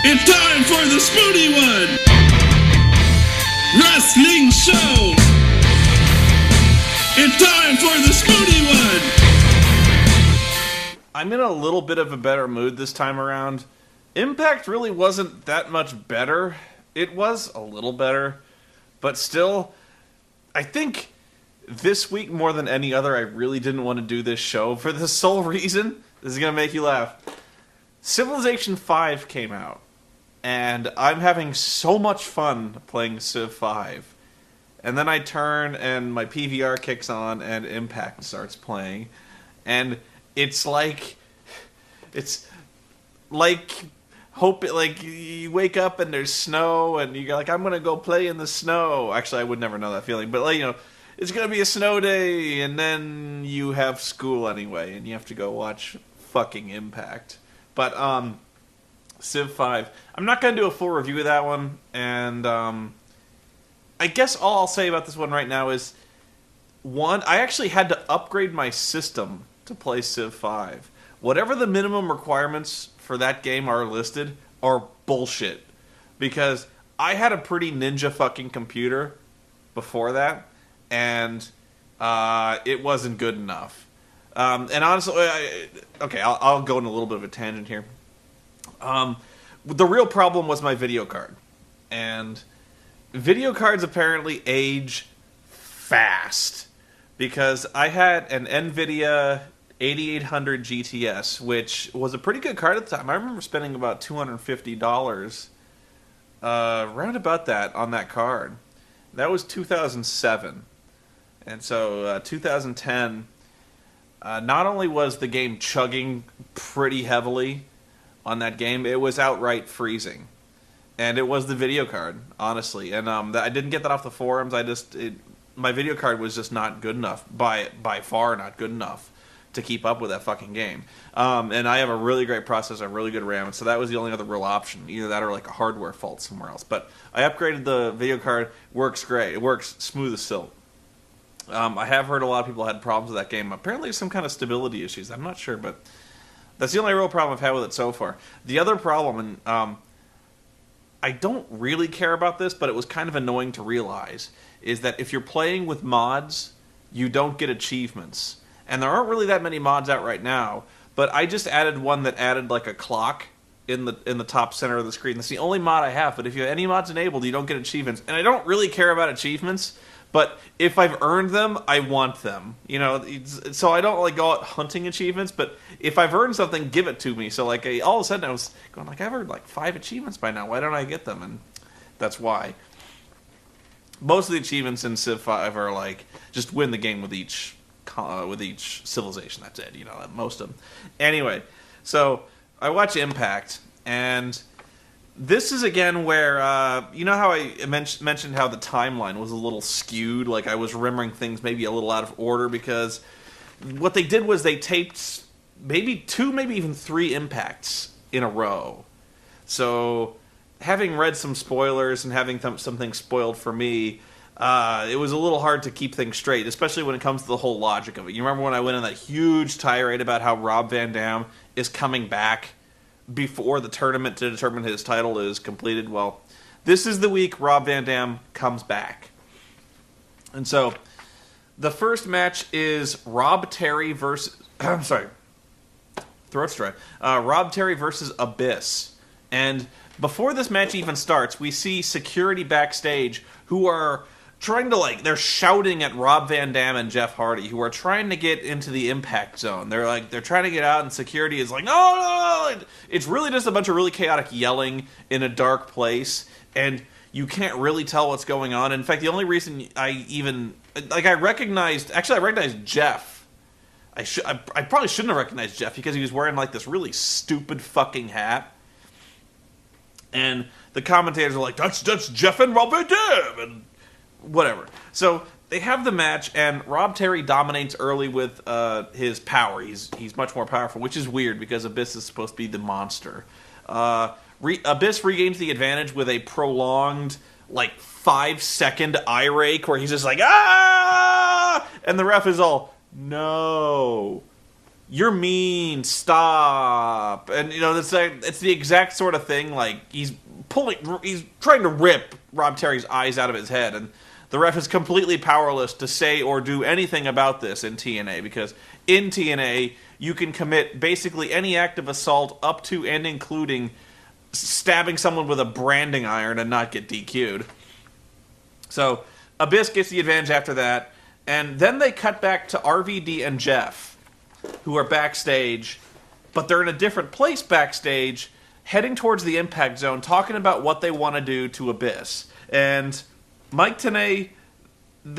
It's time for the Spoony One! Wrestling Show! It's time for the Spoony One! I'm in a little bit of a better mood this time around. Impact really wasn't that much better. It was a little better, but still, I think this week more than any other, I really didn't want to do this show for the sole reason. This is going to make you laugh. Civilization 5 came out, and I'm having so much fun playing Civ 5. And then I turn, and my PVR kicks on, and Impact starts playing. And it's like you wake up and there's snow, and you're like, I'm gonna go play in the snow. Actually, I would never know that feeling, but it's gonna be a snow day, and then you have school anyway, and you have to go watch fucking Impact. But Civ 5, I'm not gonna do a full review of that one, and I guess all I'll say about this one right now is, one, I actually had to upgrade my system to play Civ 5. Whatever the minimum requirements for that game are listed are bullshit. Because I had a pretty ninja fucking computer before that, and it wasn't good enough. And honestly, I'll go in a little bit of a tangent here. The real problem was my video card. And video cards apparently age fast. Because I had an NVIDIA 8800 GTS, which was a pretty good card at the time. I remember spending about $250, round about that, on that card. That was 2007. And so 2010, not only was the game chugging pretty heavily on that game, it was outright freezing. And it was the video card, honestly. And I didn't get that off the forums. My video card was just not good enough, by far not good enough to keep up with that fucking game. And I have a really great processor, really good RAM, so that was the only other real option. Either that or like a hardware fault somewhere else. But I upgraded the video card. Works great. It works smooth as silk. I have heard a lot of people had problems with that game. Apparently some kind of stability issues. I'm not sure, but that's the only real problem I've had with it so far. The other problem, and I don't really care about this, but it was kind of annoying to realize, is that if you're playing with mods, you don't get achievements. And there aren't really that many mods out right now, but I just added one that added like a clock in the top center of the screen. That's the only mod I have, but if you have any mods enabled, you don't get achievements. And I don't really care about achievements, but if I've earned them, I want them. So I don't like go out hunting achievements, but if I've earned something, give it to me. So like all of a sudden I was going like, I've earned like 5 achievements by now. Why don't I get them? And that's why. Most of the achievements in Civ 5 are like just win the game with each civilization. That's it. Most of them. Anyway, so I watch Impact, and this is again where you know how I mentioned how the timeline was a little skewed. Like I was remembering things maybe a little out of order, because what they did was they taped maybe 2, maybe even 3 Impacts in a row. So having read some spoilers and having some things spoiled for me, it was a little hard to keep things straight, especially when it comes to the whole logic of it. You remember when I went on that huge tirade about how Rob Van Dam is coming back before the tournament to determine his title is completed? Well, this is the week Rob Van Dam comes back. And so, the first match is Rob Terry versus... I'm sorry. Throat strike. Rob Terry versus Abyss. And before this match even starts, we see security backstage who are trying to, they're shouting at Rob Van Dam and Jeff Hardy, who are trying to get into the Impact Zone. They're trying to get out, and security is like, no! It's really just a bunch of really chaotic yelling in a dark place, and you can't really tell what's going on. In fact, the only reason I recognized Jeff. I probably shouldn't have recognized Jeff, because he was wearing, this really stupid fucking hat. And the commentators are like, that's Jeff and Rob Van Dam, and whatever. So they have the match, and Rob Terry dominates early with his power. He's much more powerful, which is weird because Abyss is supposed to be the monster. Abyss regains the advantage with a prolonged, 5-second eye rake where he's just like, ah! And the ref is all, no. you're mean, stop. And, it's the exact sort of thing, like, he's trying to rip Rob Terry's eyes out of his head, and the ref is completely powerless to say or do anything about this in TNA, because in TNA, you can commit basically any act of assault up to and including stabbing someone with a branding iron and not get DQ'd. So, Abyss gets the advantage after that, and then they cut back to RVD and Jeff, who are backstage, but they're in a different place backstage, heading towards the Impact Zone, talking about what they want to do to Abyss. And Mike Tenay and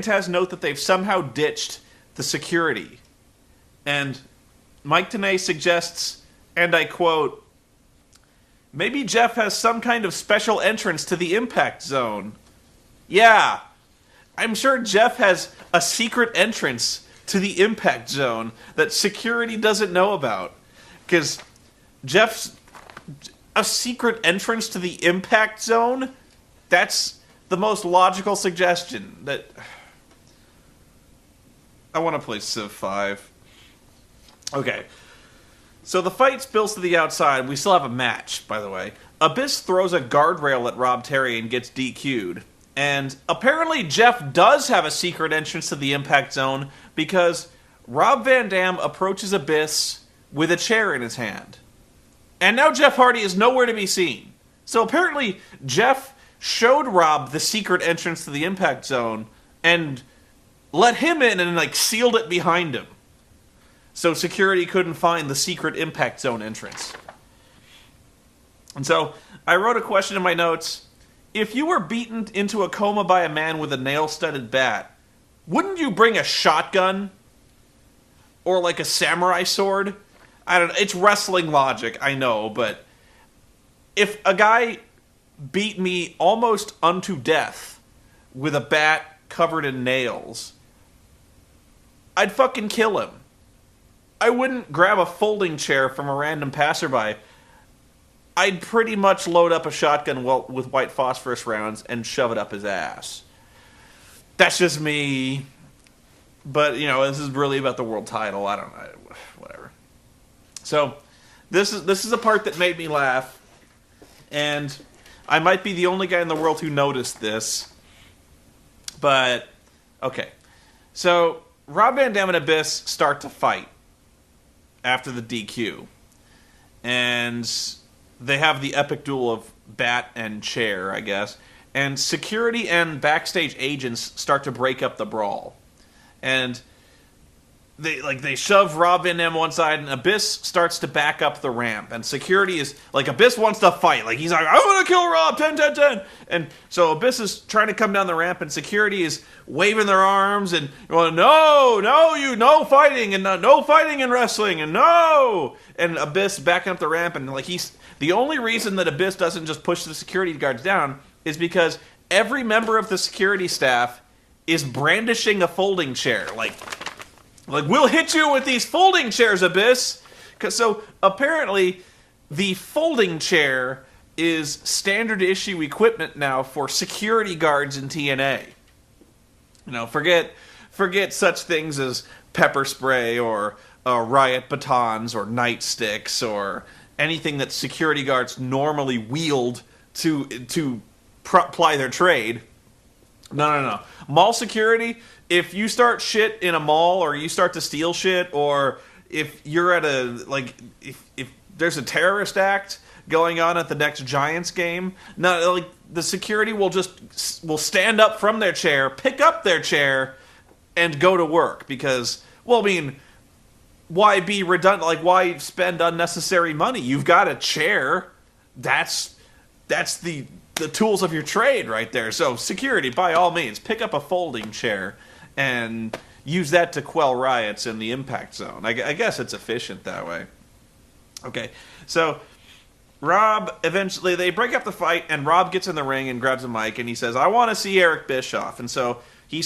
Taz note that they've somehow ditched the security. And Mike Tenay suggests, and I quote, "Maybe Jeff has some kind of special entrance to the Impact Zone." Yeah, I'm sure Jeff has a secret entrance to the Impact Zone that security doesn't know about. Because Jeff's a secret entrance to the Impact Zone? That's the most logical suggestion. That I want to play Civ 5. Okay. So the fight spills to the outside. We still have a match, by the way. Abyss throws a guardrail at Rob Terry and gets DQ'd. And apparently Jeff does have a secret entrance to the Impact Zone because Rob Van Dam approaches Abyss with a chair in his hand. And now Jeff Hardy is nowhere to be seen. So apparently Jeff showed Rob the secret entrance to the Impact Zone and let him in and sealed it behind him. So security couldn't find the secret Impact Zone entrance. And so I wrote a question in my notes. If you were beaten into a coma by a man with a nail-studded bat, wouldn't you bring a shotgun? Or a samurai sword? I don't know. It's wrestling logic, I know, but if a guy beat me almost unto death with a bat covered in nails, I'd fucking kill him. I wouldn't grab a folding chair from a random passerby. I'd pretty much load up a shotgun with white phosphorus rounds and shove it up his ass. That's just me. But, this is really about the world title. I don't know. Whatever. So, this is a part that made me laugh. And I might be the only guy in the world who noticed this. But, okay. So, Rob Van Dam and Abyss start to fight after the DQ. And they have the epic duel of bat and chair, I guess. And security and backstage agents start to break up the brawl. And they shove Rob Van Dam one side, and Abyss starts to back up the ramp. And security is, Abyss wants to fight. He's like, I'm going to kill Rob, 10, 10, 10. And so Abyss is trying to come down the ramp, and security is waving their arms, and going, no fighting, and no fighting in wrestling, and no! And Abyss backing up the ramp, and he's... The only reason that Abyss doesn't just push the security guards down is because every member of the security staff is brandishing a folding chair. We'll hit you with these folding chairs, Abyss! So, apparently, the folding chair is standard issue equipment now for security guards in TNA. Forget such things as pepper spray or riot batons or nightsticks or anything that security guards normally wield to ply their trade. No. Mall security, if you start shit in a mall or you start to steal shit, or if you're at if there's a terrorist act going on at the next Giants game, the security will stand up from their chair, pick up their chair, and go to work because, why be redundant? Why spend unnecessary money? You've got a chair. That's the tools of your trade right there. So security, by all means, pick up a folding chair and use that to quell riots in the Impact Zone. I guess it's efficient that way. Okay, so Rob, eventually, they break up the fight, and Rob gets in the ring and grabs a mic, and he says, I want to see Eric Bischoff. And so he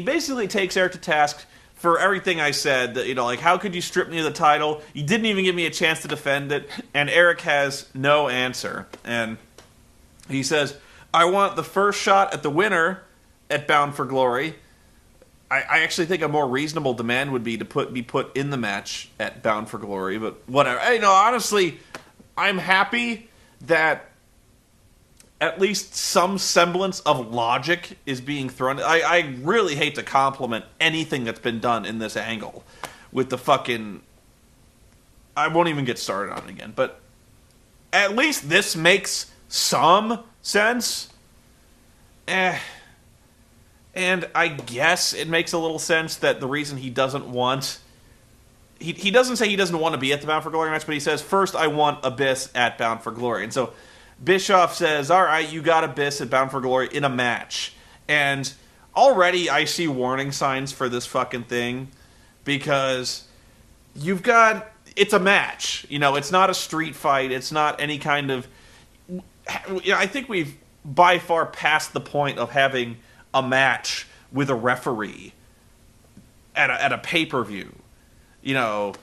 basically takes Eric to task for everything I said, that, how could you strip me of the title? You didn't even give me a chance to defend it, and Eric has no answer. And he says, I want the first shot at the winner at Bound for Glory. I actually think a more reasonable demand would be to be put in the match at Bound for Glory, but whatever. Honestly, I'm happy that at least some semblance of logic is being thrown. I really hate to compliment anything that's been done in this angle with the fucking... I won't even get started on it again, but at least this makes some sense. And I guess it makes a little sense that the reason he doesn't want... He doesn't say he doesn't want to be at the Bound for Glory match, but he says, first I want Abyss at Bound for Glory. And so Bischoff says, all right, you got Abyss at Bound for Glory in a match. And already I see warning signs for this fucking thing, because you've got... It's a match. It's not a street fight. It's not any kind of... I think we've by far past the point of having a match with a referee at a pay-per-view. I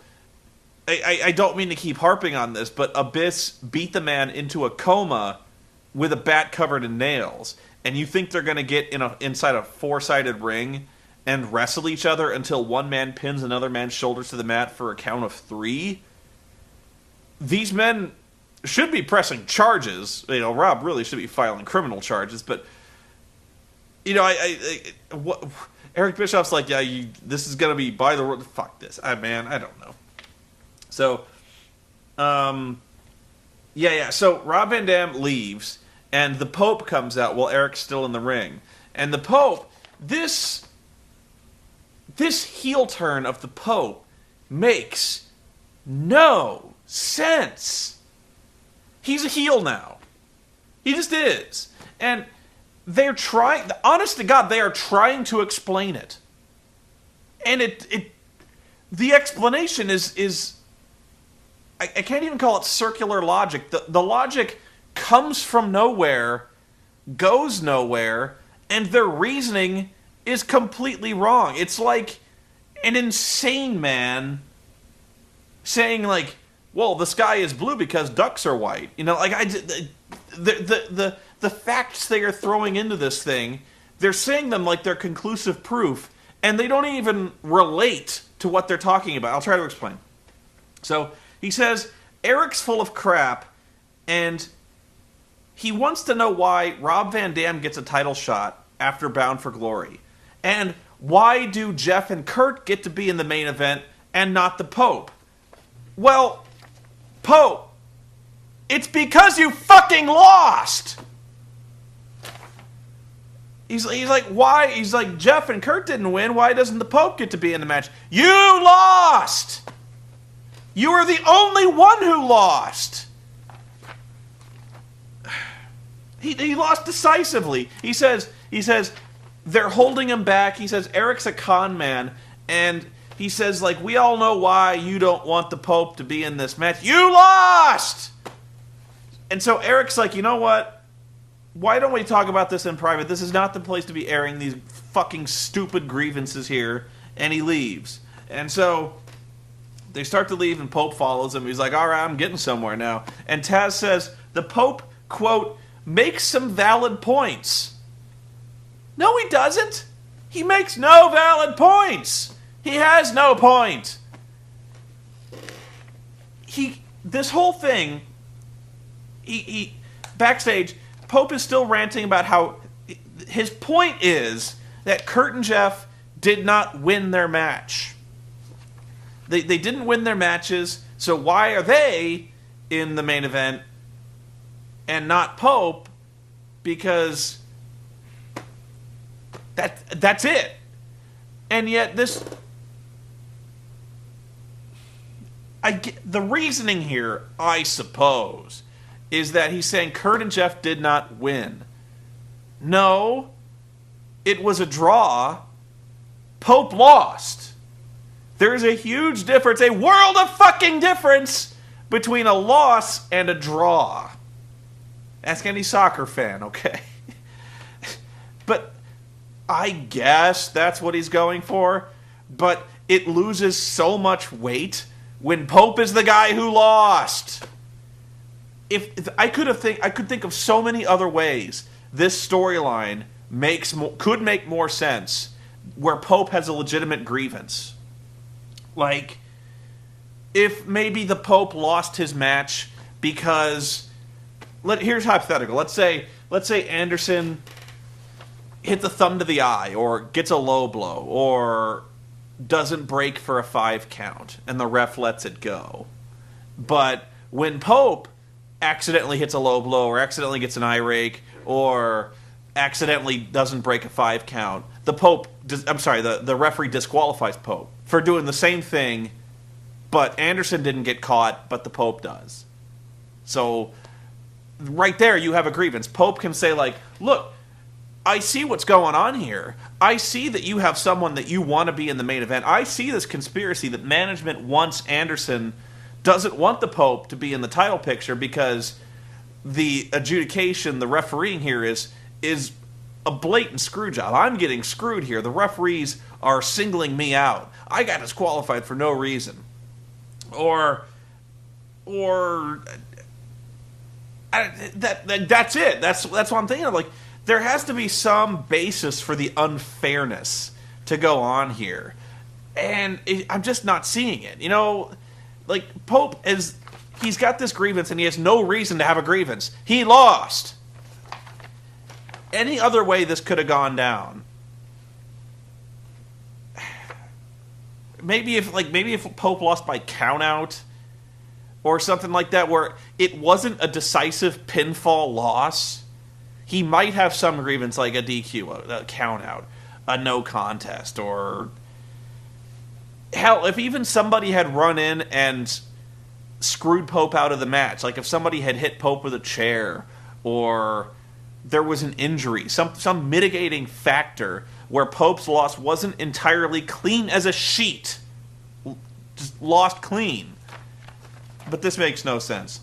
don't mean to keep harping on this, but Abyss beat the man into a coma with a bat covered in nails. And you think they're going to get inside a four-sided ring and wrestle each other until one man pins another man's shoulders to the mat for a count of 3? These men should be pressing charges. Rob really should be filing criminal charges, but Eric Bischoff's like, yeah, this is gonna be by the rule. Fuck this, I don't know. So, So Rob Van Dam leaves, and the Pope comes out while Eric's still in the ring. And the Pope, this heel turn of the Pope makes no sense. He's a heel now. He just is. And they're trying, honest to God, they are trying to explain it. And the explanation is I can't even call it circular logic. The logic comes from nowhere, goes nowhere, and their reasoning is completely wrong. It's like an insane man saying, like, well, the sky is blue because ducks are white. The facts they are throwing into this thing, they're saying them like they're conclusive proof, and they don't even relate to what they're talking about. I'll try to explain. So, he says, Eric's full of crap, and he wants to know why Rob Van Dam gets a title shot after Bound for Glory. And why do Jeff and Kurt get to be in the main event and not the Pope? Well, Pope, it's because you fucking lost! He's like, why? He's like, Jeff and Kurt didn't win. Why doesn't the Pope get to be in the match? You lost! You are the only one who lost! He lost decisively. He says, they're holding him back. He says, Eric's a con man. And he says, like, we all know why you don't want the Pope to be in this match. You lost! And so Eric's like, you know what? Why don't we talk about this in private? This is not the place to be airing these fucking stupid grievances here. And he leaves. And so they start to leave, and Pope follows him. He's like, all right, I'm getting somewhere now. And Taz says, the Pope, quote, makes some valid points. No, he doesn't. He makes no valid points. He has no point. This whole thing, he backstage, Pope is still ranting about how his point is that Kurt and Jeff did not win their match. They didn't win their matches, so why are they in the main event and not Pope? Because that's it. And yet the reasoning here, I suppose, is that he's saying Kurt and Jeff did not win. No, it was a draw. Pope lost. There's a huge difference, a world of fucking difference, between a loss and a draw. Ask any soccer fan, okay? But I guess that's what he's going for. But it loses so much weight when Pope is the guy who lost. If I could think of so many other ways this storyline could make more sense where Pope has a legitimate grievance. Like, if maybe the Pope lost his match because... here's hypothetical. Let's say Anderson hit the thumb to the eye, or gets a low blow, or doesn't break for a 5 count, and the ref lets it go. But when Pope accidentally hits a low blow, or accidentally gets an eye rake, or accidentally doesn't break a 5 count, the referee disqualifies Pope for doing the same thing, but Anderson didn't get caught, but the Pope does. So, right there you have a grievance. Pope can say, like, look, I see what's going on here. I see that you have someone that you want to be in the main event. I see this conspiracy that management wants Anderson, doesn't want the Pope to be in the title picture because the adjudication, the refereeing here is a blatant screw job. I'm getting screwed here. The referees are singling me out. I got disqualified for no reason. Or that's it. That's what I'm thinking of. Like, there has to be some basis for the unfairness to go on here, and I'm just not seeing it. You know, like, Pope he's got this grievance, and he has no reason to have a grievance. He lost. Any other way this could have gone down. Maybe if Pope lost by countout or something like that, where it wasn't a decisive pinfall loss, he might have some grievance, like a DQ, a countout, a no contest, or hell, if even somebody had run in and screwed Pope out of the match, like if somebody had hit Pope with a chair, or there was an injury, some mitigating factor where Pope's loss wasn't entirely clean as a sheet, just lost clean. But this makes no sense.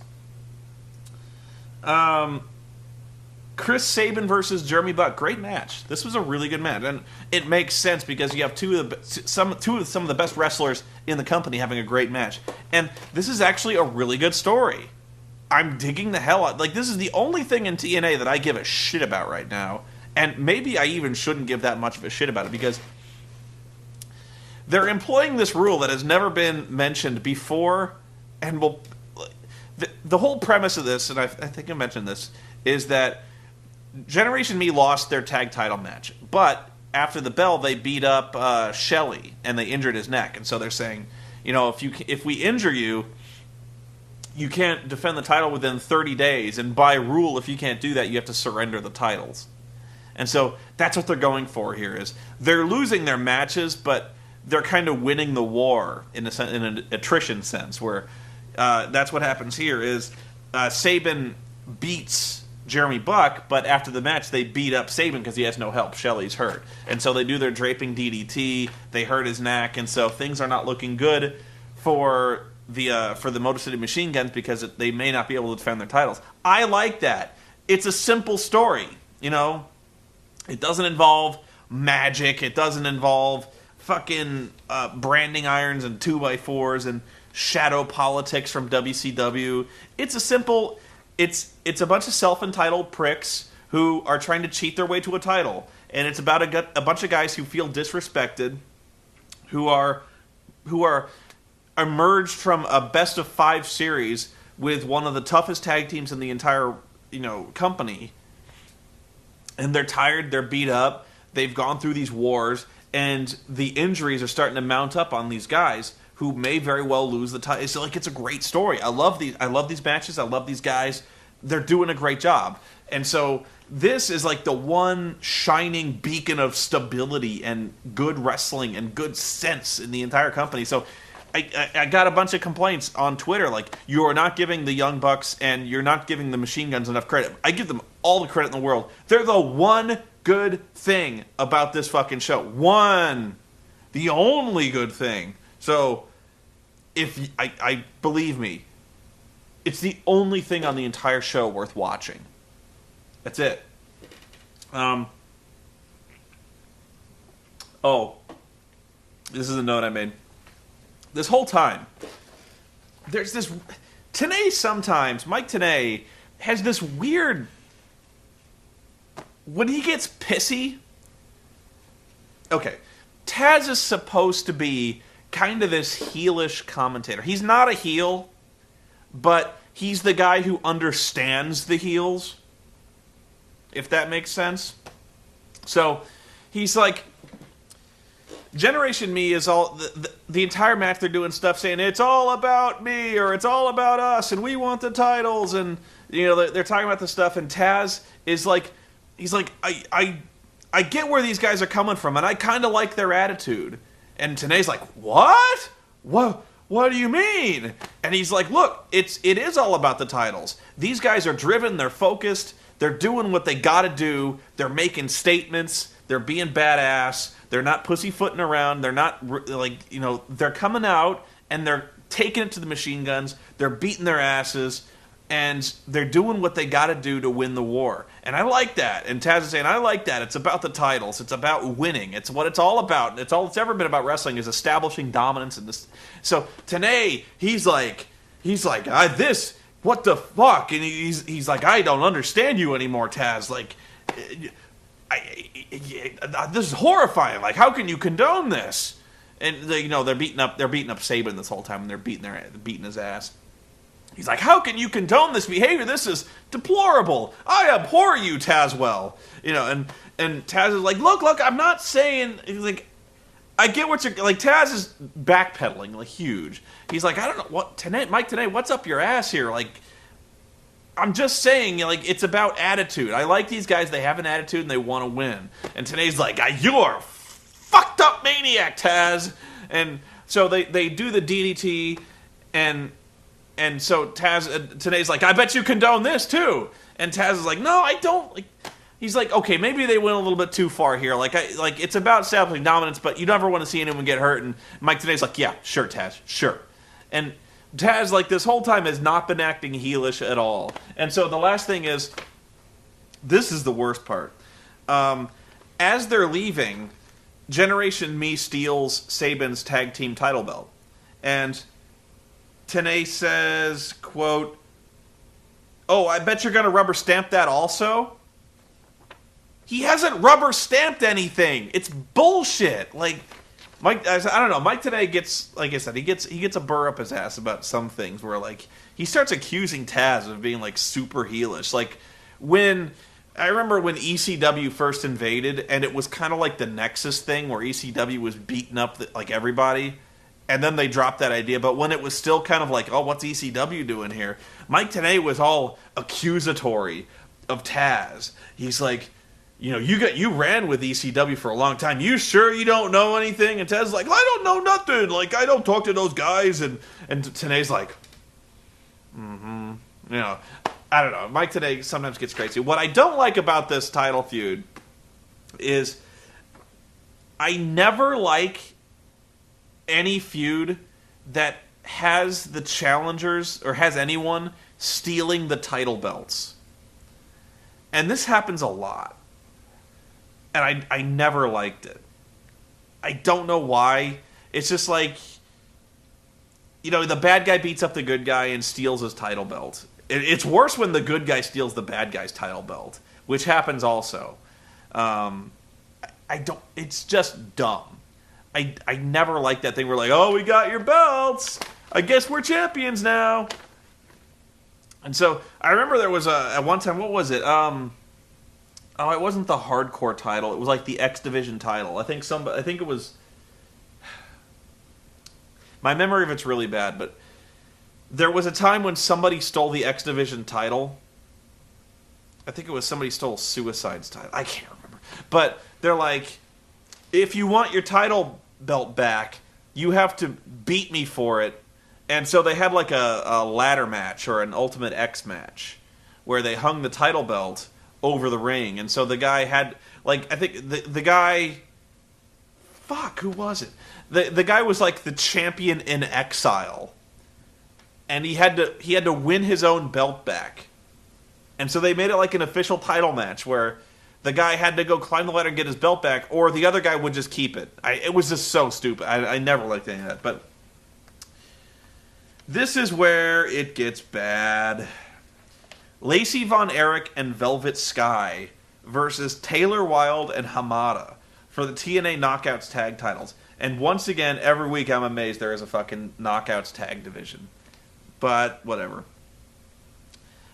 Chris Sabin versus Jeremy Buck, great match. This was a really good match, and it makes sense because you have some of the best wrestlers in the company having a great match, and this is actually a really good story. I'm digging the hell out. Like, this is the only thing in TNA that I give a shit about right now, and maybe I even shouldn't give that much of a shit about it because they're employing this rule that has never been mentioned before, and the whole premise of this, and I think I mentioned this, is that Generation Me lost their tag title match, but after the bell, they beat up Shelley, and they injured his neck, and so they're saying, you know, if we injure you, you can't defend the title within 30 days, and by rule, if you can't do that, you have to surrender the titles. And so that's what they're going for here, is they're losing their matches, but they're kind of winning the war in an attrition sense, where that's what happens here, is Sabin beats Jeremy Buck, but after the match, they beat up Sabin because he has no help. Shelley's hurt. And so they do their draping DDT, they hurt his neck, and so things are not looking good for the Motor City Machine Guns because they may not be able to defend their titles. I like that. It's a simple story, you know? It doesn't involve magic. It doesn't involve fucking branding irons and 2x4s and shadow politics from WCW. It's a simple... It's a bunch of self-entitled pricks who are trying to cheat their way to a title. And it's about a bunch of guys who feel disrespected, who are emerged from a best-of-5 series with one of the toughest tag teams in the entire, company. And they're tired, they're beat up, they've gone through these wars, and the injuries are starting to mount up on these guys who may very well lose the title. So, it's a great story. I love these matches. I love these guys. They're doing a great job. And so this is like the one shining beacon of stability and good wrestling and good sense in the entire company. So I got a bunch of complaints on Twitter, like, you are not giving the Young Bucks and you're not giving the Machine Guns enough credit. I give them all the credit in the world. They're the one good thing about this fucking show. One. The only good thing. So, if I believe me, it's the only thing on the entire show worth watching. That's it. This is a note I made. This whole time, there's this... Tenay sometimes, Mike Tenay, has this weird... When he gets pissy... Okay, Taz is supposed to be kind of this heelish commentator. He's not a heel, but he's the guy who understands the heels, if that makes sense. So he's like, Generation Me is all the entire match. They're doing stuff saying it's all about me or it's all about us and we want the titles, and they're talking about the stuff. And Taz is like, he's like, I get where these guys are coming from, and I kind of like their attitude. And Tenay's like, what? What do you mean? And he's like, look, it is all about the titles. These guys are driven, they're focused, they're doing what they gotta do, they're making statements, they're being badass, they're not pussyfooting around, they're not, they're coming out, and they're taking it to the machine guns, they're beating their asses, and they're doing what they gotta do to win the war. And I like that. And Taz is saying, I like that. It's about the titles. It's about winning. It's what it's all about. It's all it's ever been about wrestling, is establishing dominance in this. So Tenay, he's like, what the fuck? And he's like, I don't understand you anymore, Taz. Like, this is horrifying. Like, how can you condone this? And they're beating up Sabin this whole time, and they're beating his ass. He's like, how can you condone this behavior? This is deplorable. I abhor you, Tazwell. And Taz is like, look, I'm not saying, he's like, I get what you're, like, Taz is backpedaling, like, huge. He's like, I don't know, Mike Tenay, what's up your ass here? Like, I'm just saying, like, it's about attitude. I like these guys, they have an attitude and they want to win. And Tenay's like, you're a fucked up maniac, Taz. And so they do the DDT, and so Tenay's like, I bet you condone this too. And Taz is like, no, I don't. Like, he's like, okay, maybe they went a little bit too far here. Like it's about establishing dominance, but you never want to see anyone get hurt. And Mike Tenay's like, yeah, sure, Taz, sure. And Taz, like, this whole time has not been acting heelish at all. And so the last thing is, this is the worst part. As they're leaving, Generation Me steals Sabin's tag team title belt. And Tenay says, quote, oh, I bet you're going to rubber stamp that also? He hasn't rubber stamped anything. It's bullshit. Like, Mike, I don't know. Mike Tenay gets, like I said, he gets a burr up his ass about some things where, like, he starts accusing Taz of being, like, super heelish. Like, I remember when ECW first invaded, and it was kind of like the Nexus thing where ECW was beating up, like, everybody. And then they dropped that idea. But when it was still kind of like, oh, what's ECW doing here? Mike Tenay was all accusatory of Taz. He's like, you ran with ECW for a long time. You sure you don't know anything? And Taz's like, I don't know nothing. Like, I don't talk to those guys. And Tenay's like, I don't know. Mike Tenay sometimes gets crazy. What I don't like about this title feud is I never like any feud that has the challengers or has anyone stealing the title belts. And this happens a lot. And I never liked it. I don't know why. It's just like, the bad guy beats up the good guy and steals his title belt. It's worse when the good guy steals the bad guy's title belt, which happens also. It's just dumb. I never liked that thing where, like, oh, we got your belts. I guess we're champions now. And so I remember there was at one time, what was it? It wasn't the hardcore title. It was like the X Division title. I think it was. My memory of it's really bad, but there was a time when somebody stole the X Division title. I think it was somebody stole Suicide's title. I can't remember. But they're like, if you want your title belt back, you have to beat me for it. And so they had like a ladder match or an Ultimate X match where they hung the title belt over the ring. And so the guy had, like, I think the guy, who was it? The guy was like the champion in exile. And he had to win his own belt back. And so they made it like an official title match where the guy had to go climb the ladder and get his belt back, or the other guy would just keep it. It was just so stupid. I never liked any of that. But this is where it gets bad. Lacey Von Erich and Velvet Sky versus Taylor Wilde and Hamada for the TNA Knockouts tag titles. And once again, every week I'm amazed there is a fucking Knockouts tag division. But whatever.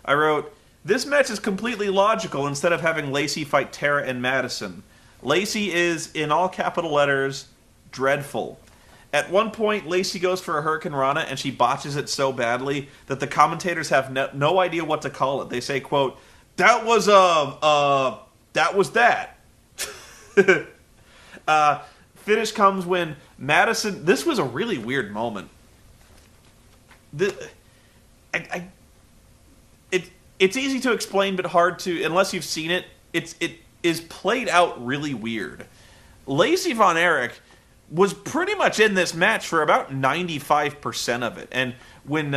I wrote, this match is completely logical instead of having Lacey fight Tara and Madison. Lacey is, in all capital letters, dreadful. At one point, Lacey goes for a Hurricane Rana, and she botches it so badly that the commentators have no idea what to call it. They say, quote, that was that. Finish comes when Madison... This was a really weird moment. It's easy to explain, but hard to... Unless you've seen it, it is played out really weird. Lacey Von Erich was pretty much in this match for about 95% of it. And when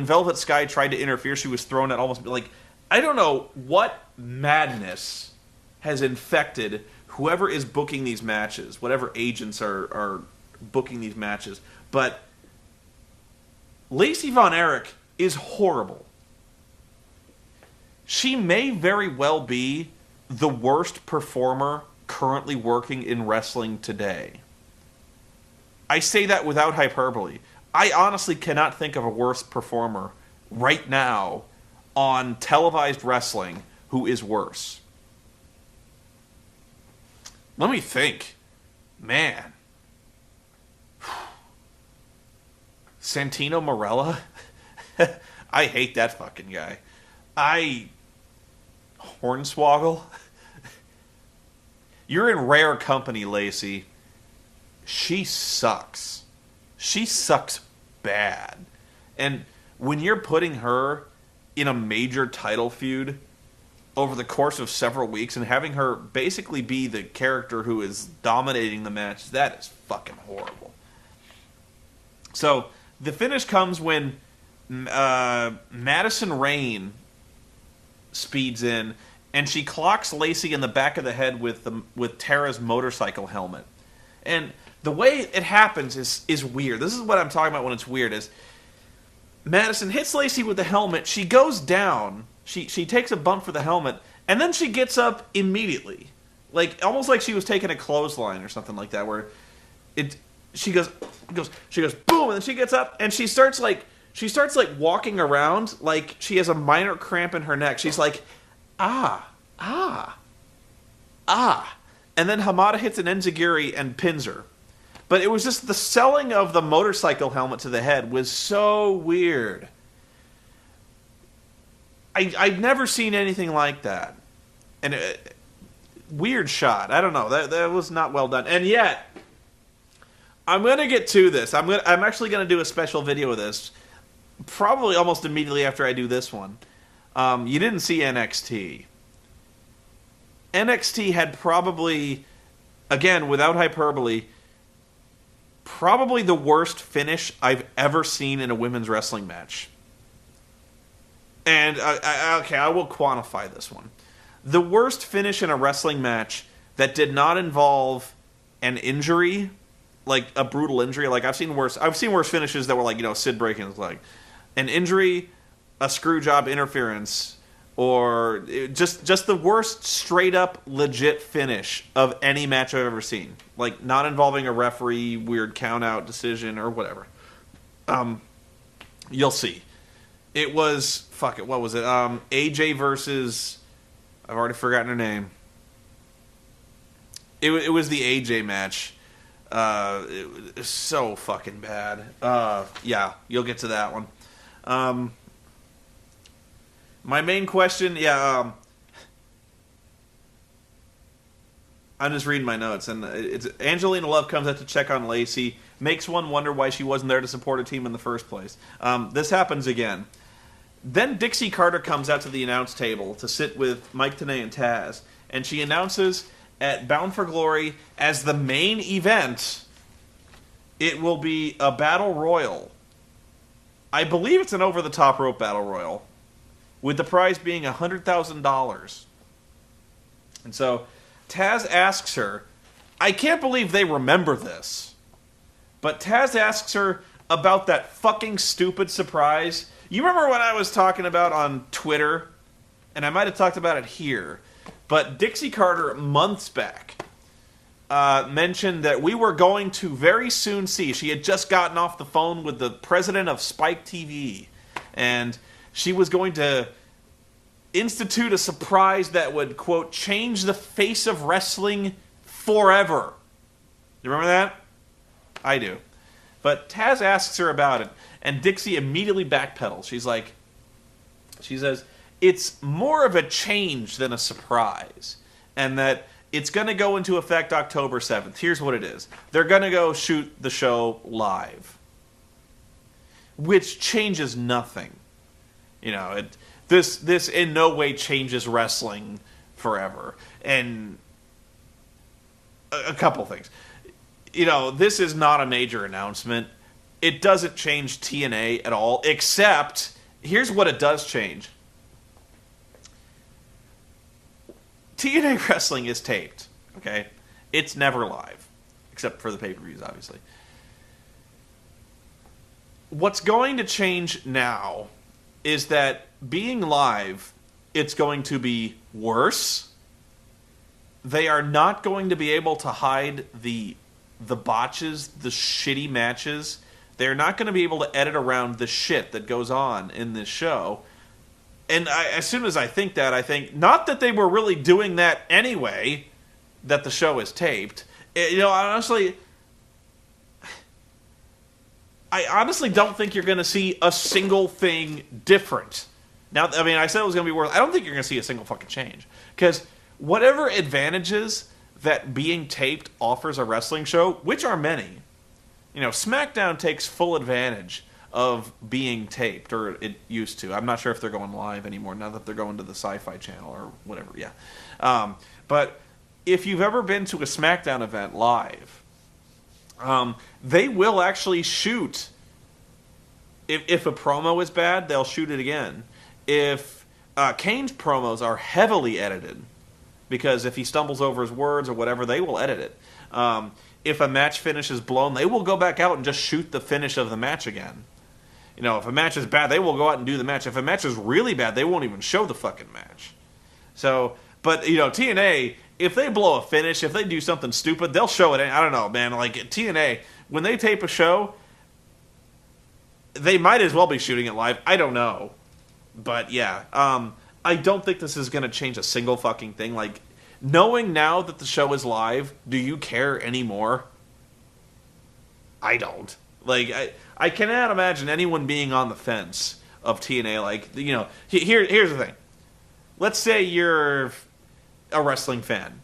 Velvet Sky tried to interfere, she was thrown at almost... Like, I don't know what madness has infected whoever is booking these matches, whatever agents are booking these matches. But Lacey Von Erich is horrible. She may very well be the worst performer currently working in wrestling today. I say that without hyperbole. I honestly cannot think of a worse performer right now on televised wrestling who is worse. Let me think. Man. Santino Marella? I hate that fucking guy. Hornswoggle? You're in rare company, Lacey. She sucks. She sucks bad. And when you're putting her in a major title feud over the course of several weeks and having her basically be the character who is dominating the match, that is fucking horrible. So, the finish comes when Madison Rayne speeds in, and she clocks Lacey in the back of the head with Tara's motorcycle helmet. And the way it happens is weird. This is what I'm talking about when it's weird. Is Madison hits Lacey with the helmet, she goes down, she takes a bump for the helmet, and then she gets up immediately. Like, almost like she was taking a clothesline or something like that, where she goes boom, and then she gets up, and she starts walking around like she has a minor cramp in her neck. She's like, ah. And then Hamada hits an enziguri and pins her. But it was just the selling of the motorcycle helmet to the head was so weird. I'd never seen anything like that. And weird shot. I don't know. That was not well done. And yet, I'm going to get to this. I'm actually going to do a special video of this. Probably almost immediately after I do this one. You didn't see NXT. NXT had probably, again, without hyperbole, probably the worst finish I've ever seen in a women's wrestling match. And, I will quantify this one. The worst finish in a wrestling match that did not involve an injury, like a brutal injury. Like, I've seen worse finishes that were like, Sid breaking his leg. An injury, a screw job interference, or just the worst straight-up legit finish of any match I've ever seen. Like, not involving a referee, weird count-out decision, or whatever. You'll see. It was... Fuck it, what was it? AJ versus... I've already forgotten her name. It was the AJ match. It was so fucking bad. Yeah, you'll get to that one. My main question, I'm just reading my notes, and it's Angelina Love comes out to check on Lacey, makes one wonder why she wasn't there to support a team in the first place. This happens again. Then Dixie Carter comes out to the announce table to sit with Mike Tenay and Taz, and she announces at Bound for Glory as the main event, it will be a battle royal. I believe it's an over-the-top rope battle royal, with the prize being $100,000. And so Taz asks her, I can't believe they remember this, but Taz asks her about that fucking stupid surprise. You remember what I was talking about on Twitter? And I might have talked about it here. But Dixie Carter, months back, mentioned that we were going to very soon see. She had just gotten off the phone with the president of Spike TV, and she was going to institute a surprise that would, quote, change the face of wrestling forever. You remember that? I do. But Taz asks her about it, and Dixie immediately backpedals. She says, it's more of a change than a surprise, and that it's going to go into effect October 7th. Here's what it is. They're going to go shoot the show live, which changes nothing. You know, this in no way changes wrestling forever. And a couple things. You know, this is not a major announcement. It doesn't change TNA at all, except, here's what it does change. TNA wrestling is taped, okay? It's never live, except for the pay-per-views, obviously. What's going to change now is that being live, it's going to be worse. They are not going to be able to hide the botches, the shitty matches. They're not going to be able to edit around the shit that goes on in this show. And as soon as I think that, I think, not that they were really doing that anyway, that the show is taped. You know, honestly, I honestly don't think you're going to see a single thing different. Now, I mean, I said it was going to be worth. I don't think you're going to see a single fucking change. Because whatever advantages that being taped offers a wrestling show, which are many, you know, SmackDown takes full advantage of being taped, or it used to. I'm not sure if they're going live anymore now that they're going to the Sci-Fi Channel or whatever, yeah. But if you've ever been to a SmackDown event live, they will actually shoot. If a promo is bad, they'll shoot it again. If Kane's promos are heavily edited, because if he stumbles over his words or whatever, they will edit it. If a match finish is blown, they will go back out and just shoot the finish of the match again. You know, if a match is bad, they will go out and do the match. If a match is really bad, they won't even show the fucking match. So, but, you know, TNA, if they blow a finish, if they do something stupid, they'll show it. I don't know, man. Like, TNA, when they tape a show, they might as well be shooting it live. I don't know. But, yeah. I don't think this is going to change a single fucking thing. Like, knowing now that the show is live, do you care anymore? I don't. Like, I cannot imagine anyone being on the fence of TNA. Like, you know, here's the thing. Let's say you're a wrestling fan,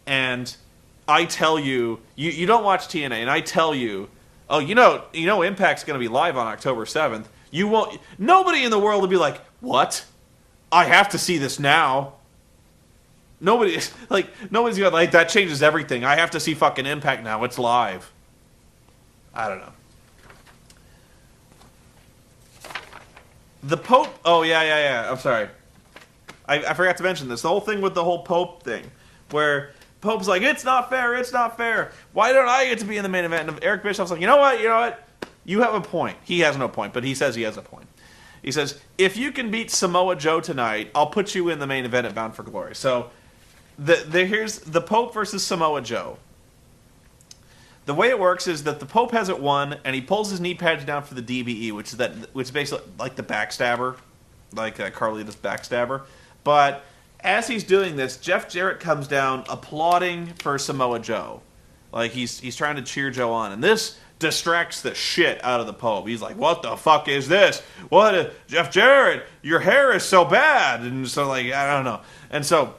and I tell you, you don't watch TNA, and I tell you, oh, you know, Impact's going to be live on October 7th. You won't. Nobody in the world will be like, what? I have to see this now. Nobody's going like, that changes everything. I have to see fucking Impact now. It's live. I don't know. The Pope... Oh, yeah. I'm sorry. I forgot to mention this. The whole thing with the whole Pope thing. Where Pope's like, it's not fair. Why don't I get to be in the main event? And Eric Bischoff's like, you know what? You have a point. He has no point, but he says he has a point. He says, if you can beat Samoa Joe tonight, I'll put you in the main event at Bound for Glory. So, here's the Pope versus Samoa Joe. The way it works is that the Pope has it won, and he pulls his knee pads down for the DVE, which is basically like the backstabber, like Carlito's backstabber. But as he's doing this, Jeff Jarrett comes down applauding for Samoa Joe, like he's trying to cheer Joe on, and this distracts the shit out of the Pope. He's like, "What the fuck is this? What, Jeff Jarrett? Your hair is so bad," and so like I don't know, and so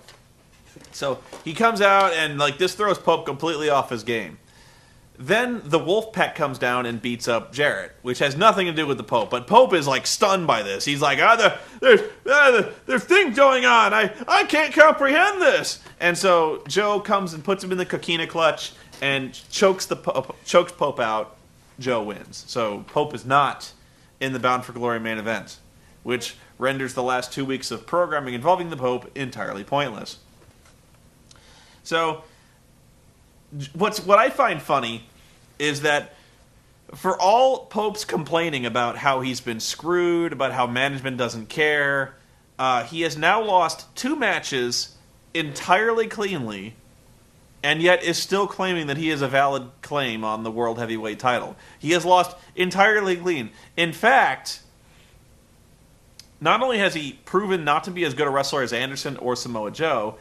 he comes out and like this throws Pope completely off his game. Then the Wolfpack comes down and beats up Jarrett, which has nothing to do with the Pope. But Pope is like stunned by this. He's like, there's things going on. I can't comprehend this. And so Joe comes and puts him in the coquina clutch and chokes Pope out. Joe wins. So Pope is not in the Bound for Glory main event, which renders the last 2 weeks of programming involving the Pope entirely pointless. So what I find funny is that for all Pope's complaining about how he's been screwed, about how management doesn't care, he has now lost 2 matches entirely cleanly and yet is still claiming that he has a valid claim on the World Heavyweight title. He has lost entirely clean. In fact, not only has he proven not to be as good a wrestler as Anderson or Samoa Joe,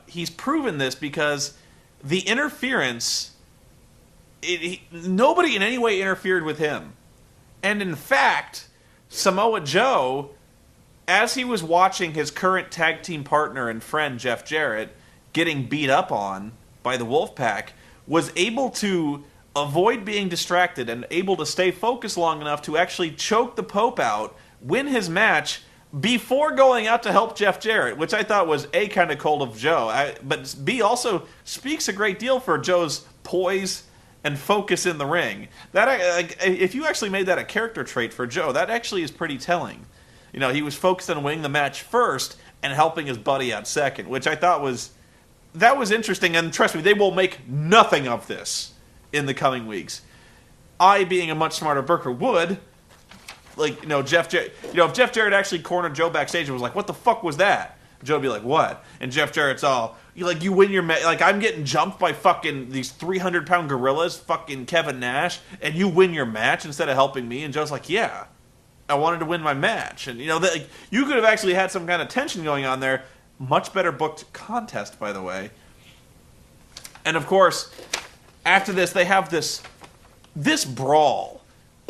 he's proven this because the interference, nobody in any way interfered with him. And in fact, Samoa Joe, as he was watching his current tag team partner and friend Jeff Jarrett getting beat up on by the Wolfpack, was able to avoid being distracted and able to stay focused long enough to actually choke the Pope out, win his match, before going out to help Jeff Jarrett, which I thought was A, kind of cold of Joe, but B, also speaks a great deal for Joe's poise and focus in the ring. That, if you actually made that a character trait for Joe, that actually is pretty telling. You know, he was focused on winning the match first and helping his buddy out second, which I thought was interesting. And trust me, they will make nothing of this in the coming weeks. I, being a much smarter booker, would. Like, if Jeff Jarrett actually cornered Joe backstage and was like, "What the fuck was that?" Joe would be like, "What?" And Jeff Jarrett's all, you win your match. Like, I'm getting jumped by fucking these 300-pound gorillas, fucking Kevin Nash, and you win your match instead of helping me. And Joe's like, "Yeah, I wanted to win my match." And, you could have actually had some kind of tension going on there. Much better booked contest, by the way. And, of course, after this, they have this brawl.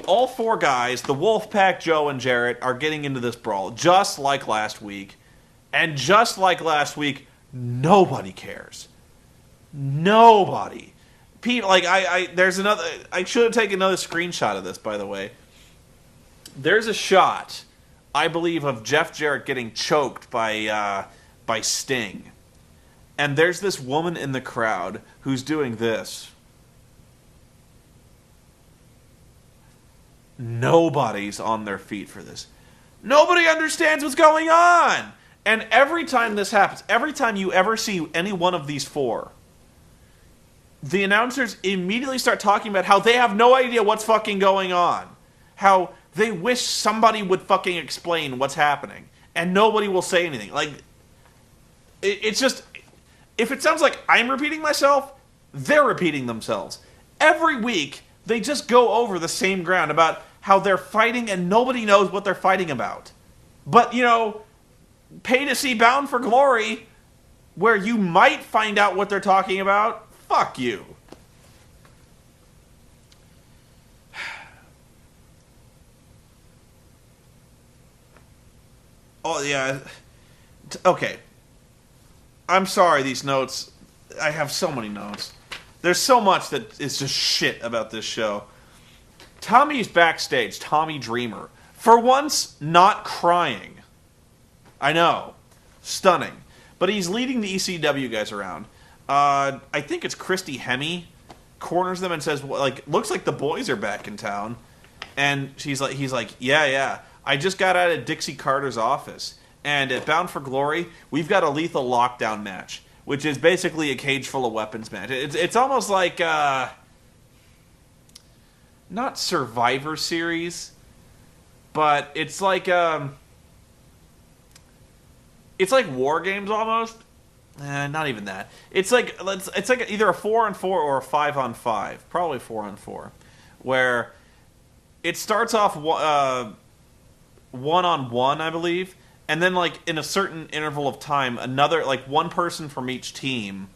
All four guys, the Wolfpack, Joe, and Jarrett, are getting into this brawl, just like last week. And just like last week, nobody cares. Nobody. Pete, there's another. I should have taken another screenshot of this, by the way. There's a shot, I believe, of Jeff Jarrett getting choked by Sting. And there's this woman in the crowd who's doing this. Nobody's on their feet for this. Nobody understands what's going on. And every time this happens, every time you ever see any one of these four, the announcers immediately start talking about how they have no idea what's fucking going on. How they wish somebody would fucking explain what's happening. And nobody will say anything. It's just, if it sounds like I'm repeating myself, they're repeating themselves. Every week, they just go over the same ground about how they're fighting and nobody knows what they're fighting about. But, pay to see Bound for Glory, where you might find out what they're talking about. Fuck you. Oh, yeah. Okay. I'm sorry, these notes. I have so many notes. There's so much that is just shit about this show. Tommy's backstage, Tommy Dreamer. For once, not crying. I know. Stunning. But he's leading the ECW guys around. I think it's Christy Hemme corners them and says, looks like the boys are back in town. And he's like, yeah. I just got out of Dixie Carter's office. And at Bound for Glory, we've got a lethal lockdown match, which is basically a cage full of weapons match. It's almost like, not Survivor Series, but it's like War Games almost. Not even that. It's like either a 4-on-4 or a 5-on-5. Probably 4-on-4, where it starts off one-on-one, I believe. And then, in a certain interval of time, another, one person from each team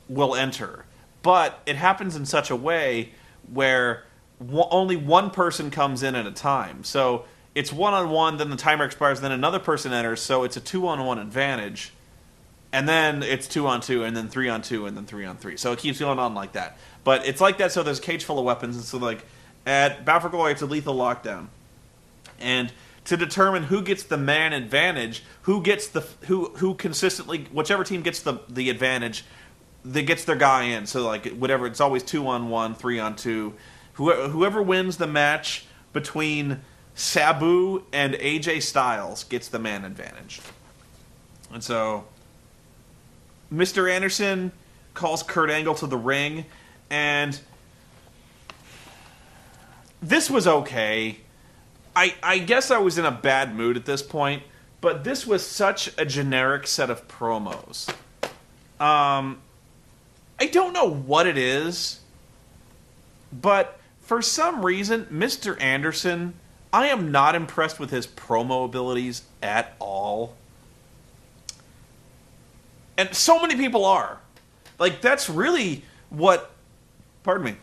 will enter. But it happens in such a way where only one person comes in at a time. So it's one-on-one, then the timer expires, then another person enters, so it's a 2-on-1 advantage. And then it's 2-on-2, and then 3-on-2, and then 3-on-3. So it keeps going on like that. But it's like that, so there's a cage full of weapons, and so, at Bound for Glory, it's a lethal lockdown. And to determine who gets the man advantage, who consistently, whichever team gets the advantage, that gets their guy in. So whatever, it's always 2-on-1, 3-on-2. Whoever wins the match between Sabu and AJ Styles gets the man advantage. And so Mr. Anderson calls Kurt Angle to the ring, and this was okay. I guess I was in a bad mood at this point, but this was such a generic set of promos. I don't know what it is, but for some reason, Mr. Anderson, I am not impressed with his promo abilities at all. And so many people are. Like, that's really what... Pardon me.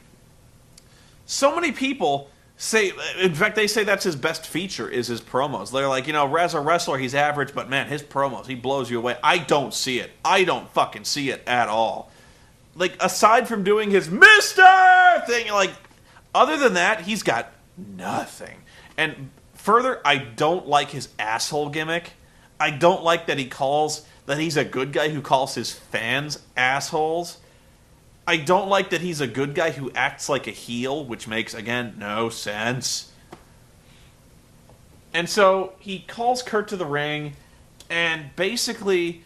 So many people say... In fact, they say that's his best feature, is his promos. They're like, as a wrestler, he's average, but man, his promos, he blows you away. I don't see it. I don't fucking see it at all. Like, aside from doing his Mr. thing, like, other than that, he's got nothing. And further, I don't like his asshole gimmick. I don't like that he's a good guy who calls his fans assholes. I don't like that he's a good guy who acts like a heel, which makes, again, no sense. And so he calls Kurt to the ring, and basically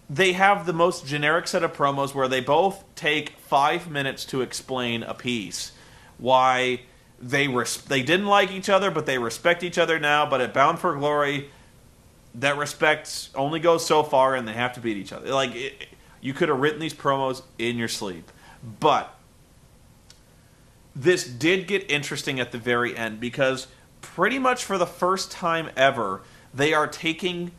they have the most generic set of promos where they both take 5 minutes to explain a piece. Why they didn't like each other, but they respect each other now, but at Bound for Glory, that respect only goes so far, and they have to beat each other. Like, you could have written these promos in your sleep. But this did get interesting at the very end, because pretty much for the first time ever, they are taking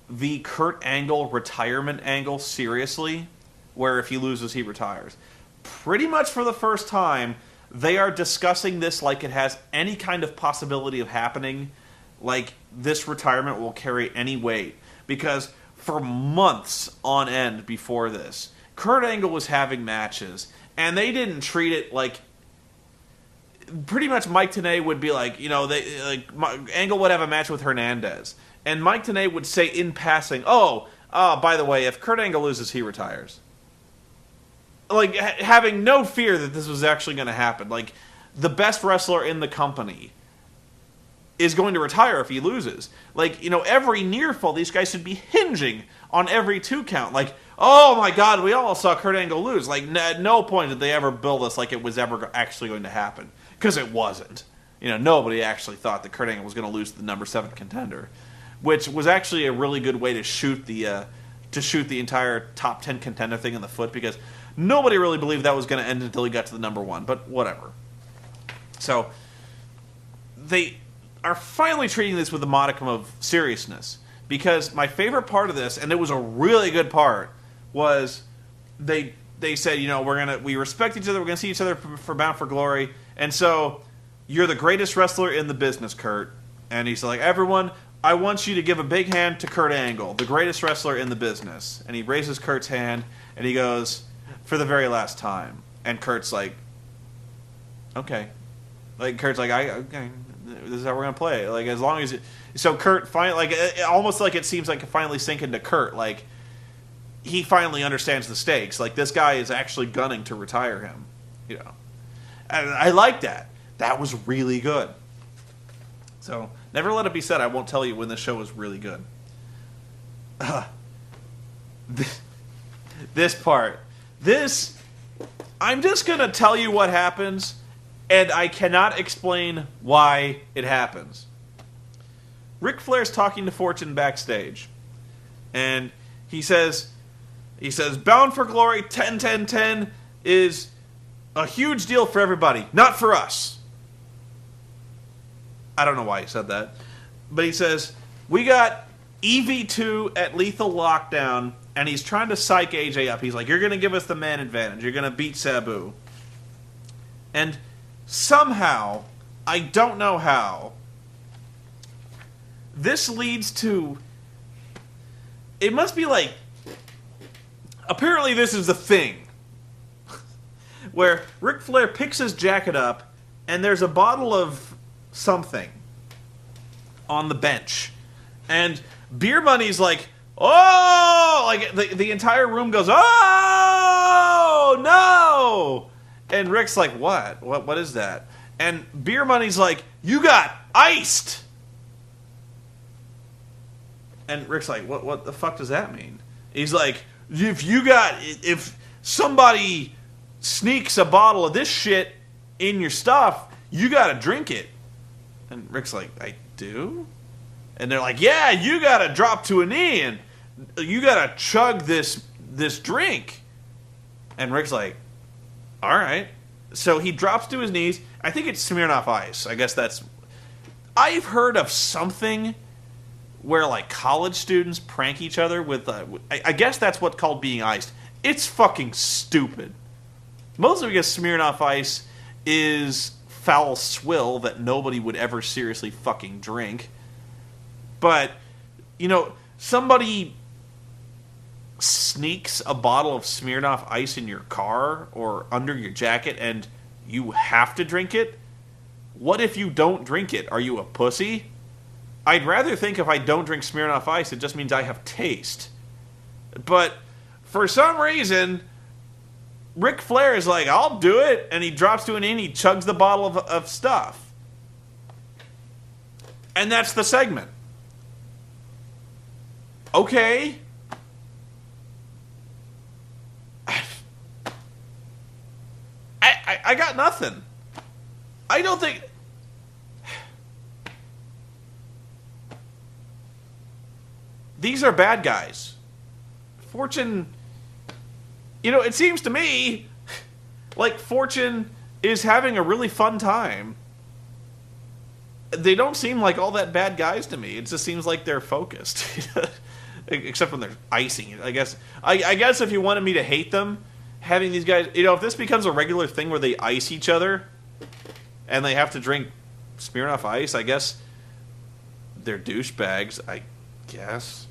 the Kurt Angle retirement angle seriously, where if he loses, he retires. Pretty much for the first time, they are discussing this like it has any kind of possibility of happening, like this retirement will carry any weight. Because for months on end before this, Kurt Angle was having matches, and they didn't treat it like... Pretty much Mike Tenay would be like, Angle would have a match with Hernandez, and Mike Tenay would say in passing, by the way, if Kurt Angle loses, he retires. Like, having no fear that this was actually going to happen. Like, the best wrestler in the company is going to retire if he loses. Like, every near fall, these guys should be hinging on every 2 count. Like, oh my god, we almost saw Kurt Angle lose. Like, at no point did they ever bill this like it was ever actually going to happen. Because it wasn't. Nobody actually thought that Kurt Angle was going to lose to the number 7 contender. Which was actually a really good way to shoot the entire top 10 contender thing in the foot, because nobody really believed that was going to end until he got to the number 1, but whatever. So, they are finally treating this with a modicum of seriousness, because my favorite part of this, and it was a really good part, was they said, we respect each other, we're going to see each other for Bound for Glory, and so, you're the greatest wrestler in the business, Kurt. And he's like, everyone, I want you to give a big hand to Kurt Angle, the greatest wrestler in the business. And he raises Kurt's hand, and he goes, for the very last time. And Kurt's like, okay. Like, Kurt's like, okay, this is how we're going to play. Like, as long as... So Kurt finally, like, almost like it seems like it finally sink into Kurt. Like, he finally understands the stakes. Like, this guy is actually gunning to retire him. And I like that. That was really good. So, never let it be said I won't tell you when the show was really good. This part. I'm just going to tell you what happens, and I cannot explain why it happens. Ric Flair's talking to Fortune backstage, and he says, Bound for Glory 10-10-10 is a huge deal for everybody, not for us. I don't know why he said that. But he says, we got EV2 at Lethal Lockdown, and he's trying to psych AJ up. He's like, you're going to give us the man advantage. You're going to beat Sabu. And somehow, I don't know how, this leads to... It must be like... Apparently this is the thing. Where Ric Flair picks his jacket up, and there's a bottle of something on the bench. And Beer Money's like, oh! Like, the entire room goes, oh! No! And Rick's like, what? What is that? And Beer Money's like, you got iced! And Rick's like, what the fuck does that mean? He's like, if somebody sneaks a bottle of this shit in your stuff, you gotta drink it. And Rick's like, I do? And they're like, yeah, you gotta drop to a knee and you gotta chug this this drink. And Rick's like, all right. So he drops to his knees. I think it's Smirnoff Ice. I guess that's... I've heard of something where, like, college students prank each other with... I guess that's what's called being iced. It's fucking stupid. Mostly because Smirnoff Ice is foul swill that nobody would ever seriously fucking drink. But, you know, somebody sneaks a bottle of Smirnoff Ice in your car or under your jacket and you have to drink it? What if you don't drink it? Are you a pussy? I'd rather think if I don't drink Smirnoff Ice, it just means I have taste. But for some reason, Ric Flair is like, I'll do it, and he drops to an knee, he chugs the bottle of stuff. And that's the segment. Okay. I got nothing. I don't think... These are bad guys. Fortune... You know, it seems to me like Fortune is having a really fun time. They don't seem like all that bad guys to me. It just seems like they're focused. Except when they're icing it, I guess. I guess if you wanted me to hate them, having these guys... You know, if this becomes a regular thing where they ice each other and they have to drink Smirnoff Ice, I guess they're douchebags, I guess.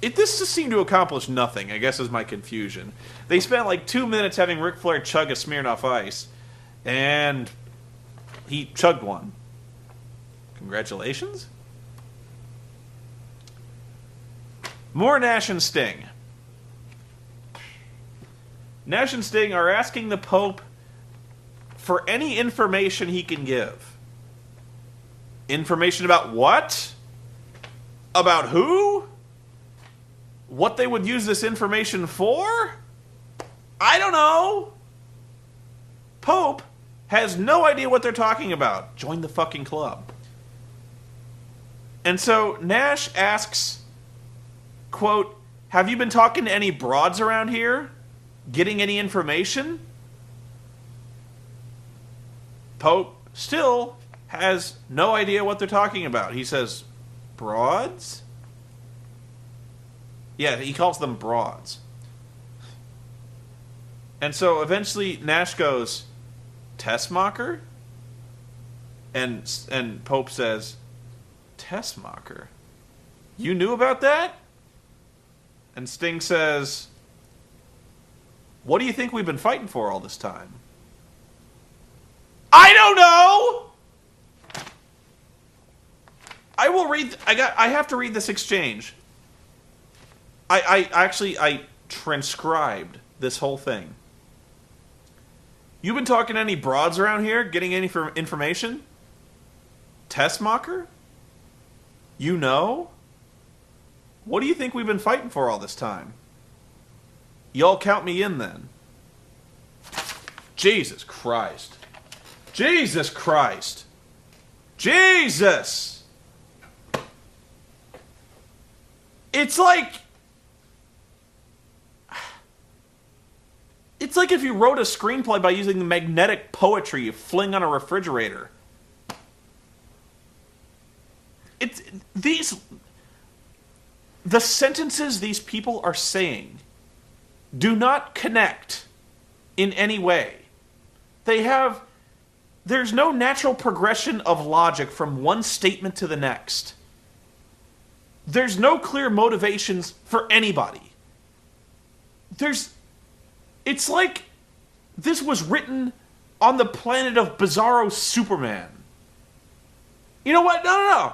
This just seemed to accomplish nothing, I guess, is my confusion. They spent like 2 minutes having Ric Flair chug a Smirnoff Ice, and he chugged one. Congratulations? More Nash and Sting. Nash and Sting are asking the Pope for any information he can give. Information about what? About who? What they would use this information for? I don't know. Pope has no idea what they're talking about. Join the fucking club. And so Nash asks, quote, have you been talking to any broads around here? Getting any information? Pope still has no idea what they're talking about. He says, broads? Yeah, he calls them broads. And so eventually Nash goes, Tessmacher? And Pope says, Tessmacher? You knew about that? And Sting says, what do you think we've been fighting for all this time? I don't know! I have to read this exchange. I transcribed this whole thing. You been talking to any broads around here? Getting any information? Tessmacher? You know? What do you think we've been fighting for all this time? Y'all count me in then. Jesus Christ. Jesus Christ. Jesus! It's like if you wrote a screenplay by using the magnetic poetry you fling on a refrigerator. The sentences these people are saying do not connect in any way. There's no natural progression of logic from one statement to the next. There's no clear motivations for anybody. It's like this was written on the planet of Bizarro Superman. You know what? No.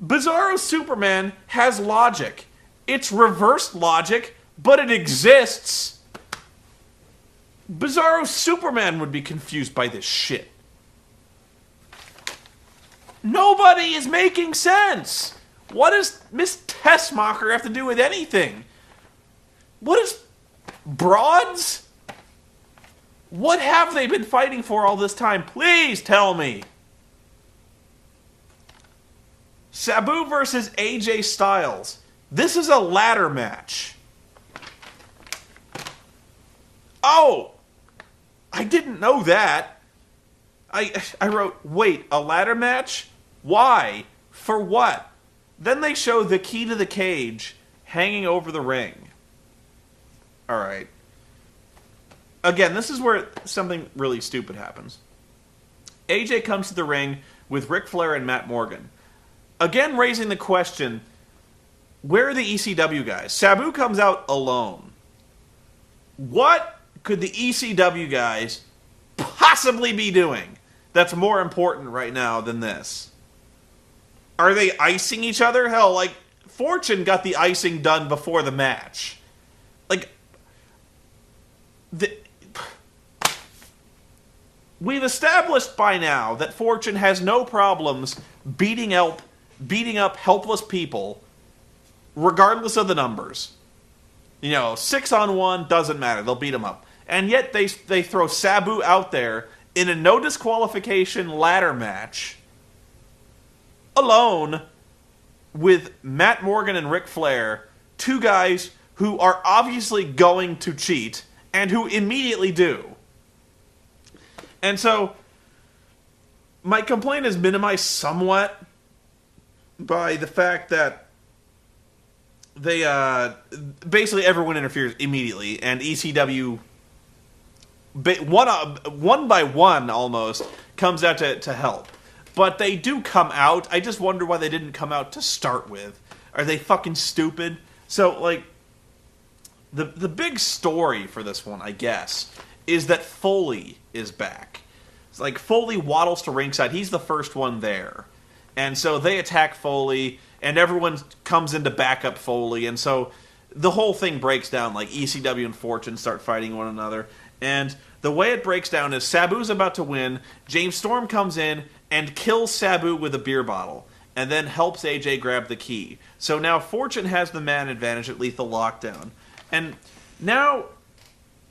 Bizarro Superman has logic. It's reversed logic, but it exists. Bizarro Superman would be confused by this shit. Nobody is making sense. What does Miss Tessmacher have to do with anything? What is broads? What have they been fighting for all this time? Please tell me. Sabu versus AJ Styles. This is a ladder match. Oh! I didn't know that. I wrote, wait, a ladder match? Why? For what? Then they show the key to the cage hanging over the ring. Alright. Again, this is where something really stupid happens. AJ comes to the ring with Ric Flair and Matt Morgan. Again, raising the question, where are the ECW guys? Sabu comes out alone. What could the ECW guys possibly be doing that's more important right now than this? Are they icing each other? Hell, like, Fortune got the icing done before the match. Like, we've established by now that Fortune has no problems beating up helpless people, regardless of the numbers. 6-on-1 doesn't matter; they'll beat them up. And yet they throw Sabu out there in a no disqualification ladder match, alone, with Matt Morgan and Ric Flair, two guys who are obviously going to cheat and who immediately do. And so, my complaint is minimized somewhat by the fact that they, basically everyone interferes immediately, and ECW, one by one almost, comes out to help. But they do come out. I just wonder why they didn't come out to start with. Are they fucking stupid? So, like, the big story for this one, I guess, is that Foley is back. It's like Foley waddles to ringside. He's the first one there. And so they attack Foley, and everyone comes in to back up Foley. And so the whole thing breaks down, like ECW and Fortune start fighting one another. And the way it breaks down is Sabu's about to win. James Storm comes in and kills Sabu with a beer bottle, and then helps AJ grab the key. So now Fortune has the man advantage at Lethal Lockdown. And now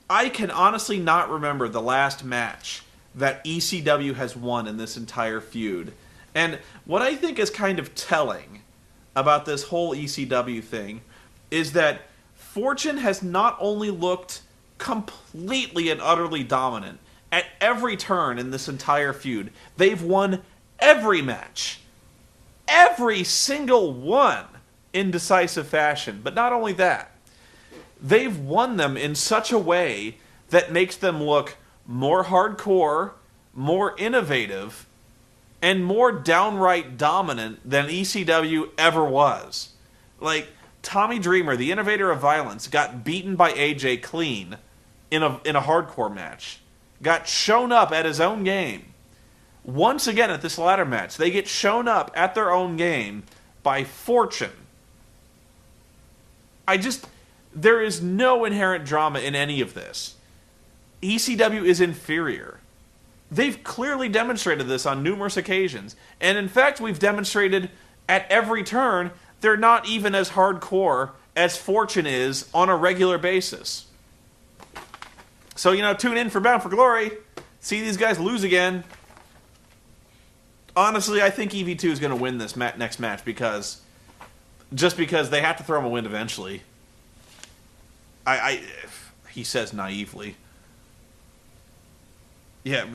I can honestly not remember the last match that ECW has won in this entire feud. And what I think is kind of telling about this whole ECW thing is that Fortune has not only looked completely and utterly dominant at every turn in this entire feud, they've won every match. Every single one in decisive fashion. But not only that, they've won them in such a way that makes them look more hardcore, more innovative, and more downright dominant than ECW ever was. Like, Tommy Dreamer, the innovator of violence, got beaten by AJ clean in a hardcore match. Got shown up at his own game. Once again at this ladder match, they get shown up at their own game by Fortune. There is no inherent drama in any of this. ECW is inferior. They've clearly demonstrated this on numerous occasions. And in fact, we've demonstrated at every turn they're not even as hardcore as Fortune is on a regular basis. So, tune in for Bound for Glory. See these guys lose again. Honestly, I think EV2 is going to win this next match because they have to throw him a win eventually. He says naively. Yeah,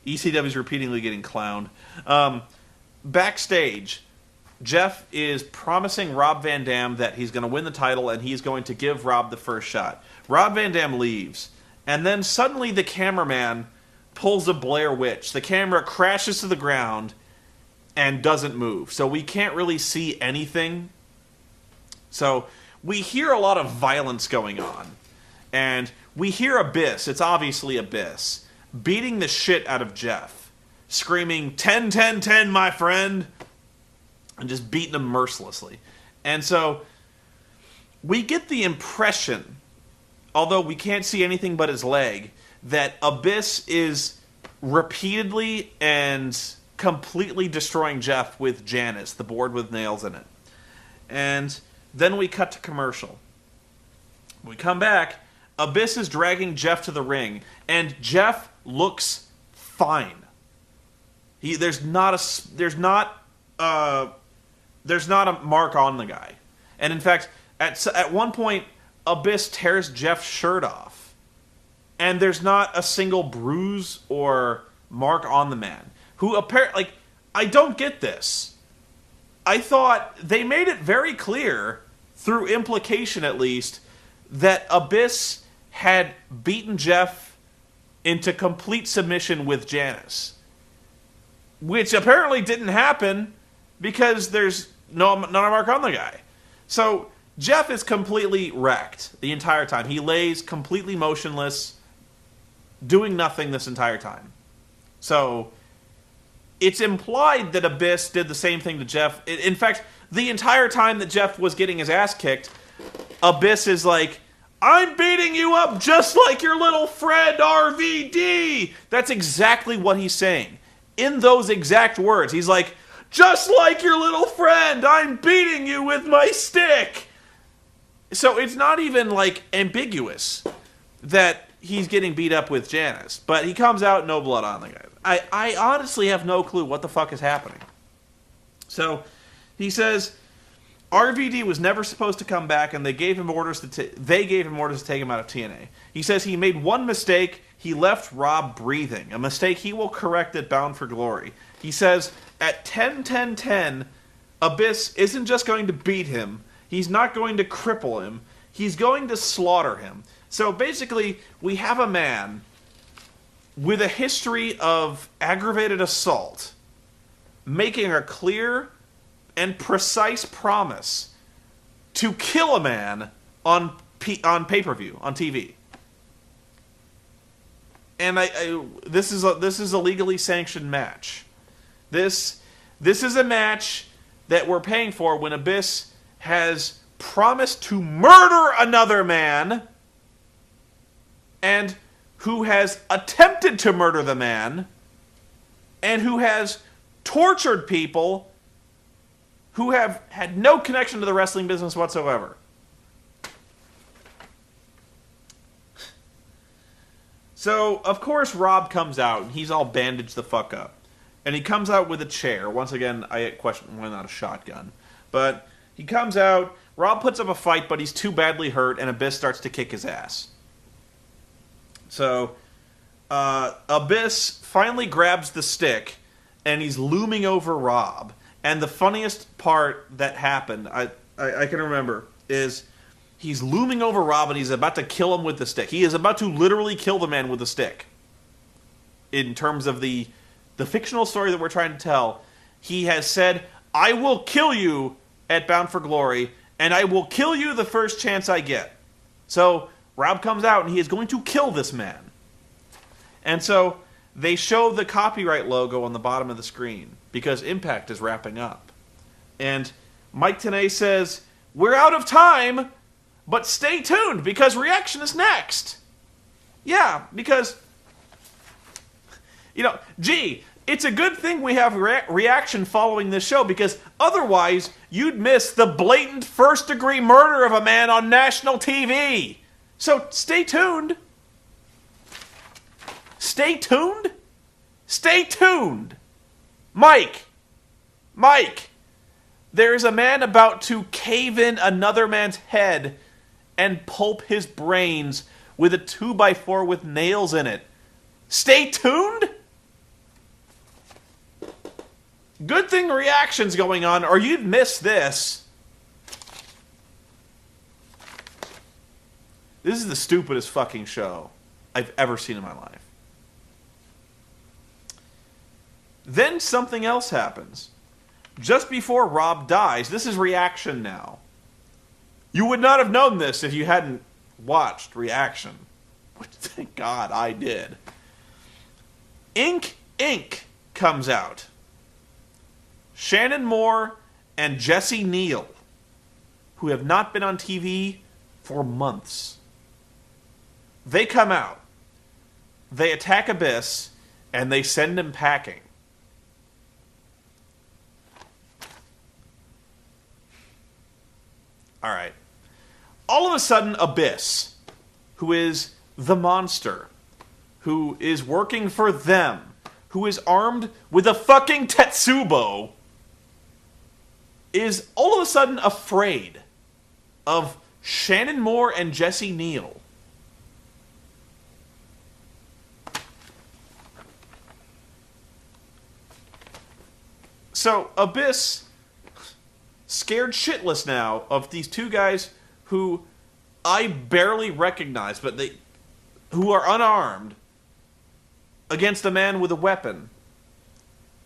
ECW's repeatedly getting clowned. Backstage, Jeff is promising Rob Van Dam that he's going to win the title and he's going to give Rob the first shot. Rob Van Dam leaves, and then suddenly the cameraman pulls a Blair Witch. The camera crashes to the ground and doesn't move, so we can't really see anything. So we hear a lot of violence going on, and we hear Abyss, it's obviously Abyss, beating the shit out of Jeff, screaming, 10, 10, 10, my friend, and just beating him mercilessly. And so we get the impression, although we can't see anything but his leg, that Abyss is repeatedly and completely destroying Jeff with Janice, the board with nails in it. And then we cut to commercial. When we come back, Abyss is dragging Jeff to the ring, and Jeff looks fine. There's not a mark on the guy. And in fact, at one point, Abyss tears Jeff's shirt off. and there's not a single bruise or mark on the man. Who apparently, like, I don't get this. I thought they made it very clear, through implication at least, that Abyss had beaten Jeff into complete submission with Janice. Which apparently didn't happen because there's not a mark on the guy. So Jeff is completely wrecked the entire time. He lays completely motionless, doing nothing this entire time. So it's implied that Abyss did the same thing to Jeff. In fact, the entire time that Jeff was getting his ass kicked, Abyss is like, I'm beating you up just like your little friend RVD. That's exactly what he's saying. In those exact words, he's like, just like your little friend, I'm beating you with my stick. So it's not even, like, ambiguous that he's getting beat up with Janice. But he comes out, no blood on the guy. I honestly have no clue what the fuck is happening. So he says RVD was never supposed to come back, and they gave him orders to take him out of TNA. He says he made one mistake. He left Rob breathing, a mistake he will correct at Bound for Glory. He says, at 10-10-10, Abyss isn't just going to beat him, he's not going to cripple him, he's going to slaughter him. So basically, we have a man with a history of aggravated assault making a clear and precise promise to kill a man on pay-per-view, on TV. And this is a legally sanctioned match. This is a match that we're paying for when Abyss has promised to murder another man, and who has attempted to murder the man, and who has tortured people who have had no connection to the wrestling business whatsoever. So, of course, Rob comes out, and he's all bandaged the fuck up. And he comes out with a chair. Once again, I question why not a shotgun. But he comes out, Rob puts up a fight, but he's too badly hurt, and Abyss starts to kick his ass. So, Abyss finally grabs the stick, and he's looming over Rob. And the funniest part that happened, I can remember, is he's looming over Rob, and he's about to kill him with the stick. He is about to literally kill the man with the stick. In terms of the fictional story that we're trying to tell, he has said, I will kill you at Bound for Glory, and I will kill you the first chance I get. So Rob comes out, and he is going to kill this man. And so they show the copyright logo on the bottom of the screen, because Impact is wrapping up. And Mike Tenay says, we're out of time, but stay tuned, because Reaction is next. Yeah, because, gee, it's a good thing we have Reaction following this show, because otherwise you'd miss the blatant first-degree murder of a man on national TV. So stay tuned. Stay tuned? Stay tuned. Mike, there is a man about to cave in another man's head and pulp his brains with a 2x4 with nails in it. Stay tuned? Good thing Reaction's going on, or you'd miss this. This is the stupidest fucking show I've ever seen in my life. Then something else happens. Just before Rob dies, this is Reaction now. You would not have known this if you hadn't watched Reaction. Which, thank God, I did. Inc. comes out. Shannon Moore and Jesse Neal, who have not been on TV for months. They come out. They attack Abyss, and they send him packing. Alright. All of a sudden, Abyss, who is the monster, who is working for them, who is armed with a fucking Tetsubo, is all of a sudden afraid of Shannon Moore and Jesse Neal. So Abyss, scared shitless now of these two guys who I barely recognize, but who are unarmed, against a man with a weapon.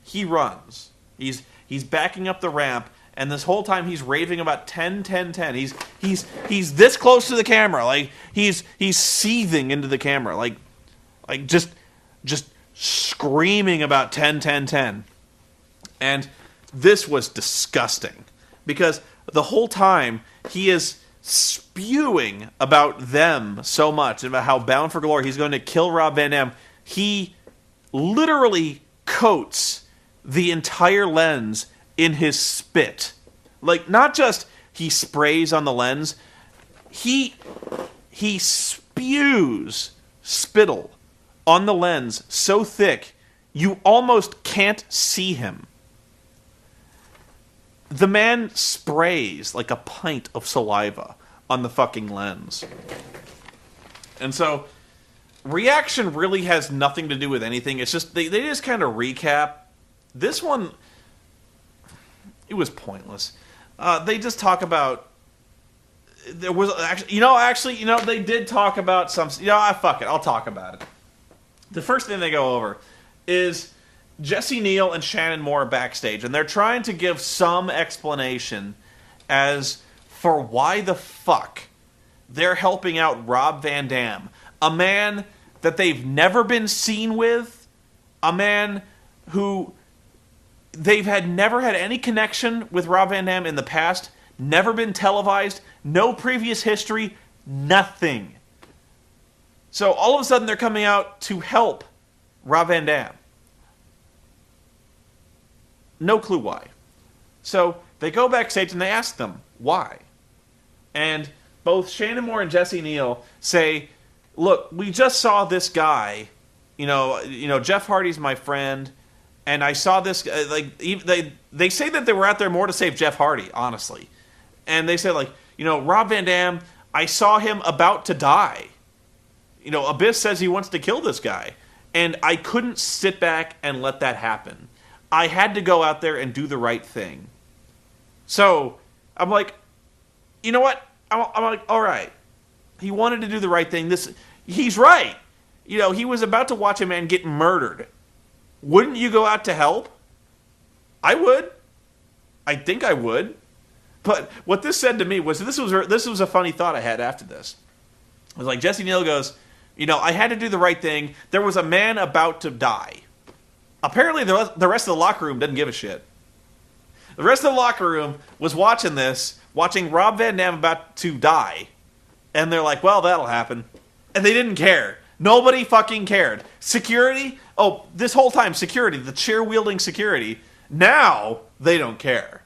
He runs. He's backing up the ramp, and this whole time he's raving about 10, 10, 10. He's this close to the camera, like he's seething into the camera, like just screaming about 10, 10, 10. And this was disgusting, because the whole time he is spewing about them so much, about how Bound for Glory, he's going to kill Rob Van Dam. He literally coats the entire lens in his spit. Like, not just he sprays on the lens, he spews spittle on the lens so thick you almost can't see him. The man sprays like a pint of saliva on the fucking lens. And so, reaction really has nothing to do with anything. It's just, they just kind of recap. This one, it was pointless. They just talk about, there was actually, they did talk about some, fuck it, I'll talk about it. The first thing they go over is Jesse Neal and Shannon Moore backstage, and they're trying to give some explanation as for why the fuck they're helping out Rob Van Dam, a man that they've never been seen with, a man who they've never had any connection with Rob Van Dam in the past, never been televised, no previous history, nothing. So all of a sudden they're coming out to help Rob Van Dam. No clue why. So they go backstage and they ask them why. And both Shannon Moore and Jesse Neal say, look, we just saw this guy, Jeff Hardy's my friend, and I saw this, they say that they were out there more to save Jeff Hardy, honestly. And they say, Rob Van Dam, I saw him about to die. Abyss says he wants to kill this guy. And I couldn't sit back and let that happen. I had to go out there and do the right thing. So, I'm like, you know what? I'm like, all right. He wanted to do the right thing. He's right. He was about to watch a man get murdered. Wouldn't you go out to help? I would. I think I would. But what this said to me was, this was a funny thought I had after this. It was like, Jesse Neal goes, I had to do the right thing. There was a man about to die. Apparently, the rest of the locker room didn't give a shit. The rest of the locker room was watching Rob Van Dam about to die. And they're like, well, that'll happen. And they didn't care. Nobody fucking cared. Security? Oh, this whole time, security, the chair-wielding security, now they don't care.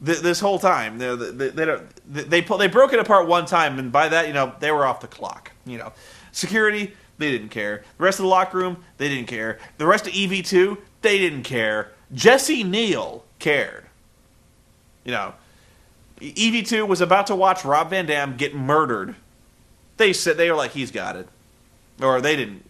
This whole time, they broke it apart one time, and by that, they were off the clock. Security, they didn't care. The rest of the locker room, they didn't care. The rest of EV2, they didn't care. Jesse Neal cared. EV2 was about to watch Rob Van Dam get murdered. They were like, he's got it. Or they didn't.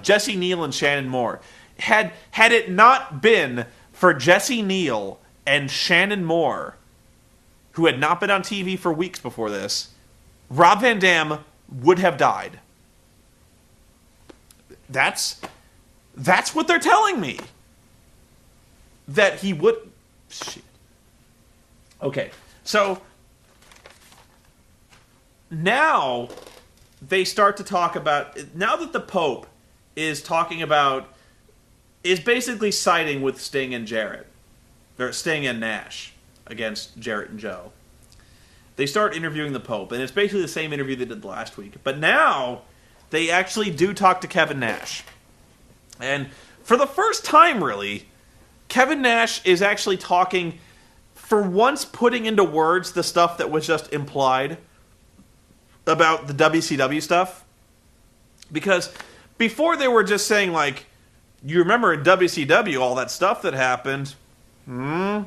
Jesse Neal and Shannon Moore. Had it not been for Jesse Neal and Shannon Moore, who had not been on TV for weeks before this, Rob Van Dam would have died. That's what they're telling me. That he would... Shit. Okay, so now they start to talk about... Now that the Pope is basically siding with Sting and Jarrett. Or Sting and Nash against Jarrett and Joe. They start interviewing the Pope, and it's basically the same interview they did last week. But now, they actually do talk to Kevin Nash. And for the first time, really, Kevin Nash is actually talking, for once putting into words the stuff that was just implied about the WCW stuff. Because before they were just saying, you remember in WCW all that stuff that happened... Or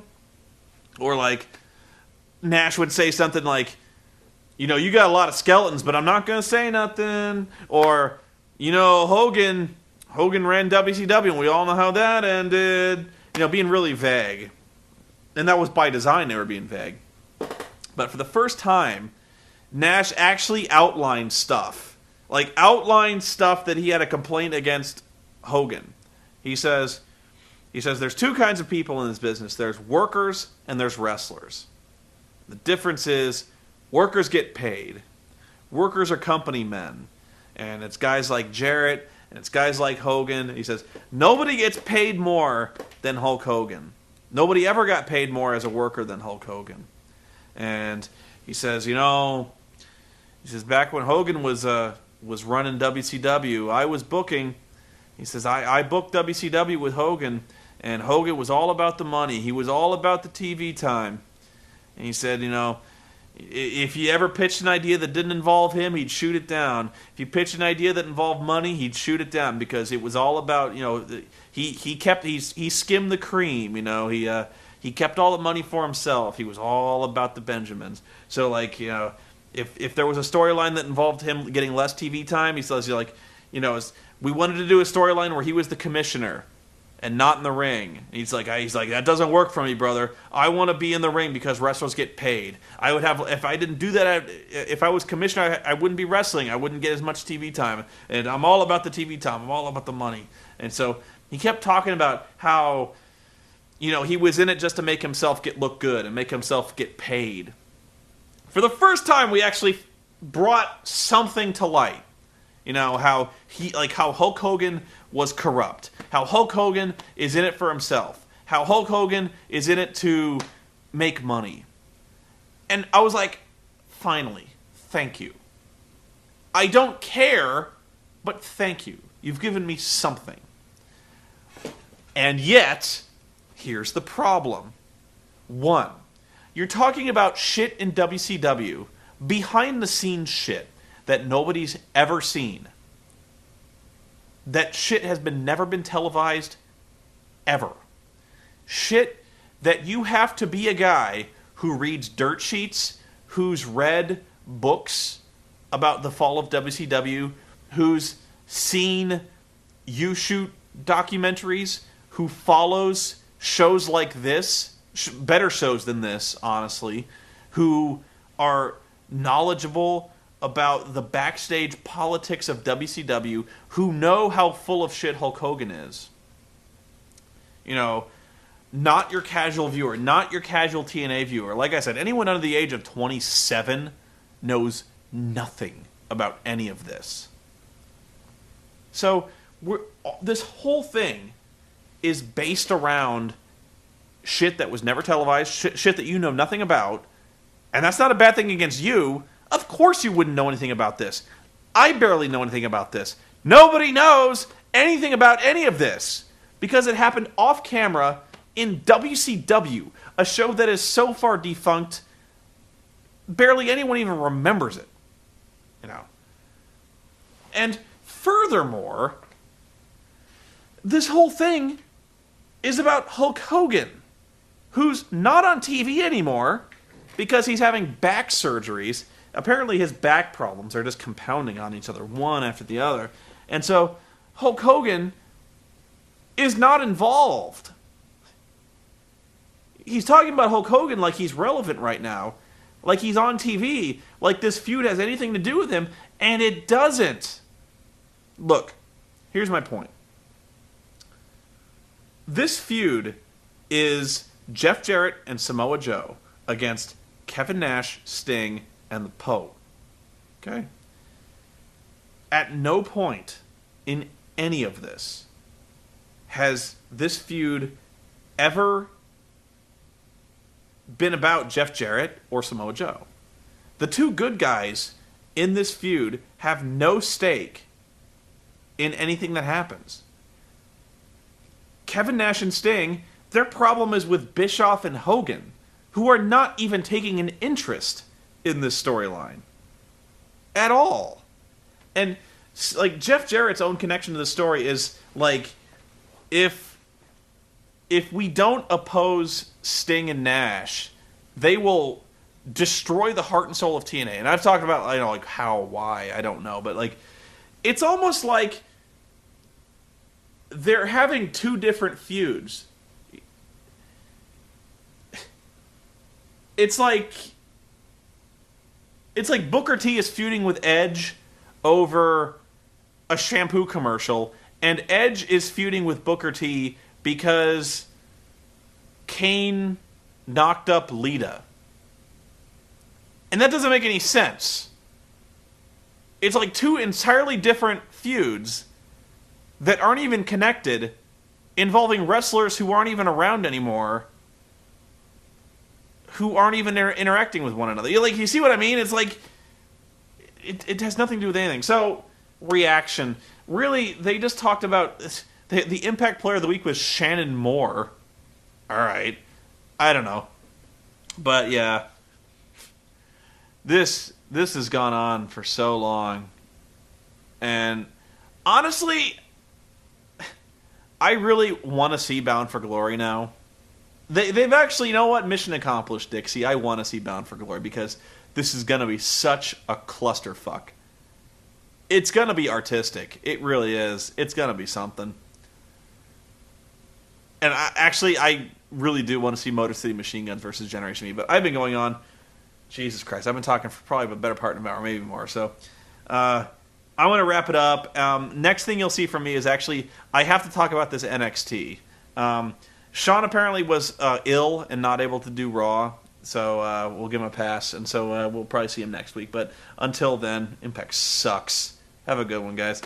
Nash would say something like, you got a lot of skeletons, but I'm not going to say nothing. Or, Hogan Hogan ran WCW, and we all know how that ended. Being really vague. And that was by design, they were being vague. But for the first time, Nash actually outlined stuff. Like, outlined stuff that he had a complaint against Hogan. He says, there's two kinds of people in this business. There's workers and there's wrestlers. The difference is, workers get paid. Workers are company men. And it's guys like Jarrett, and it's guys like Hogan. He says, nobody gets paid more than Hulk Hogan. Nobody ever got paid more as a worker than Hulk Hogan. And he says, back when Hogan was running WCW, I was booking. He says, I booked WCW with Hogan, and Hogan was all about the money. He was all about the TV time. And he said, if you ever pitched an idea that didn't involve him, he'd shoot it down. If you pitched an idea that involved money, he'd shoot it down, because it was all about, he skimmed the cream, he kept all the money for himself. He was all about the Benjamins. So, if there was a storyline that involved him getting less TV time, he says, we wanted to do a storyline where he was the commissioner and not in the ring. And he's like, that doesn't work for me, brother. I want to be in the ring because wrestlers get paid. I would have, if I didn't do that, if I was commissioner, I wouldn't be wrestling. I wouldn't get as much TV time. And I'm all about the TV time. I'm all about the money. And so he kept talking about how, he was in it just to make himself look good and make himself get paid. For the first time, we actually brought something to light. How Hulk Hogan was corrupt. How Hulk Hogan is in it for himself. How Hulk Hogan is in it to make money. And I was like, finally, thank you. I don't care, but thank you. You've given me something. And yet, here's the problem. One, you're talking about shit in WCW, behind the scenes shit that nobody's ever seen. That shit has never been televised, ever. Shit that you have to be a guy who reads dirt sheets, who's read books about the fall of WCW, who's seen U-Shoot documentaries, who follows shows like this, better shows than this, honestly, who are knowledgeable about the backstage politics of WCW, who know how full of shit Hulk Hogan is. Not your casual viewer, not your casual TNA viewer. Like I said, anyone under the age of 27 knows nothing about any of this. So, this whole thing is based around shit that was never televised, shit that you know nothing about, and that's not a bad thing against you. Of course you wouldn't know anything about this. I barely know anything about this. Nobody knows anything about any of this, because it happened off camera in WCW, a show that is so far defunct, barely anyone even remembers it. And furthermore, this whole thing is about Hulk Hogan, who's not on TV anymore because he's having back surgeries. Apparently his back problems are just compounding on each other, one after the other. And so Hulk Hogan is not involved. He's talking about Hulk Hogan like he's relevant right now, like he's on TV, like this feud has anything to do with him, and it doesn't. Look, here's my point. This feud is Jeff Jarrett and Samoa Joe against Kevin Nash, Sting, and the Poe. Okay? At no point in any of this has this feud ever been about Jeff Jarrett or Samoa Joe. The two good guys in this feud have no stake in anything that happens. Kevin Nash and Sting, their problem is with Bischoff and Hogan, who are not even taking an interest in this storyline at all. And Jeff Jarrett's own connection to the story is if we don't oppose Sting and Nash, they will destroy the heart and soul of TNA. And I've talked about how, why, I don't know, but it's almost like they're having two different feuds. It's like Booker T is feuding with Edge over a shampoo commercial, and Edge is feuding with Booker T because Kane knocked up Lita. And that doesn't make any sense. It's like two entirely different feuds that aren't even connected, involving wrestlers who aren't even around anymore, who aren't even interacting with one another. You see what I mean? It's like, it has nothing to do with anything. So, reaction. Really, they just talked about, the Impact Player of the Week was Shannon Moore. Alright. I don't know. But yeah. This has gone on for so long. And honestly, I really want to see Bound for Glory now. They've actually, you know what? Mission accomplished, Dixie. I want to see Bound for Glory because this is going to be such a clusterfuck. It's going to be artistic. It really is. It's going to be something. And I really do want to see Motor City Machine Guns versus Generation Me. But I've been going on, Jesus Christ, I've been talking for probably a better part of an hour, maybe more. So I want to wrap it up. Next thing you'll see from me is actually, I have to talk about this NXT. Sean apparently was ill and not able to do Raw, so we'll give him a pass, and so we'll probably see him next week. But until then, Impact sucks. Have a good one, guys.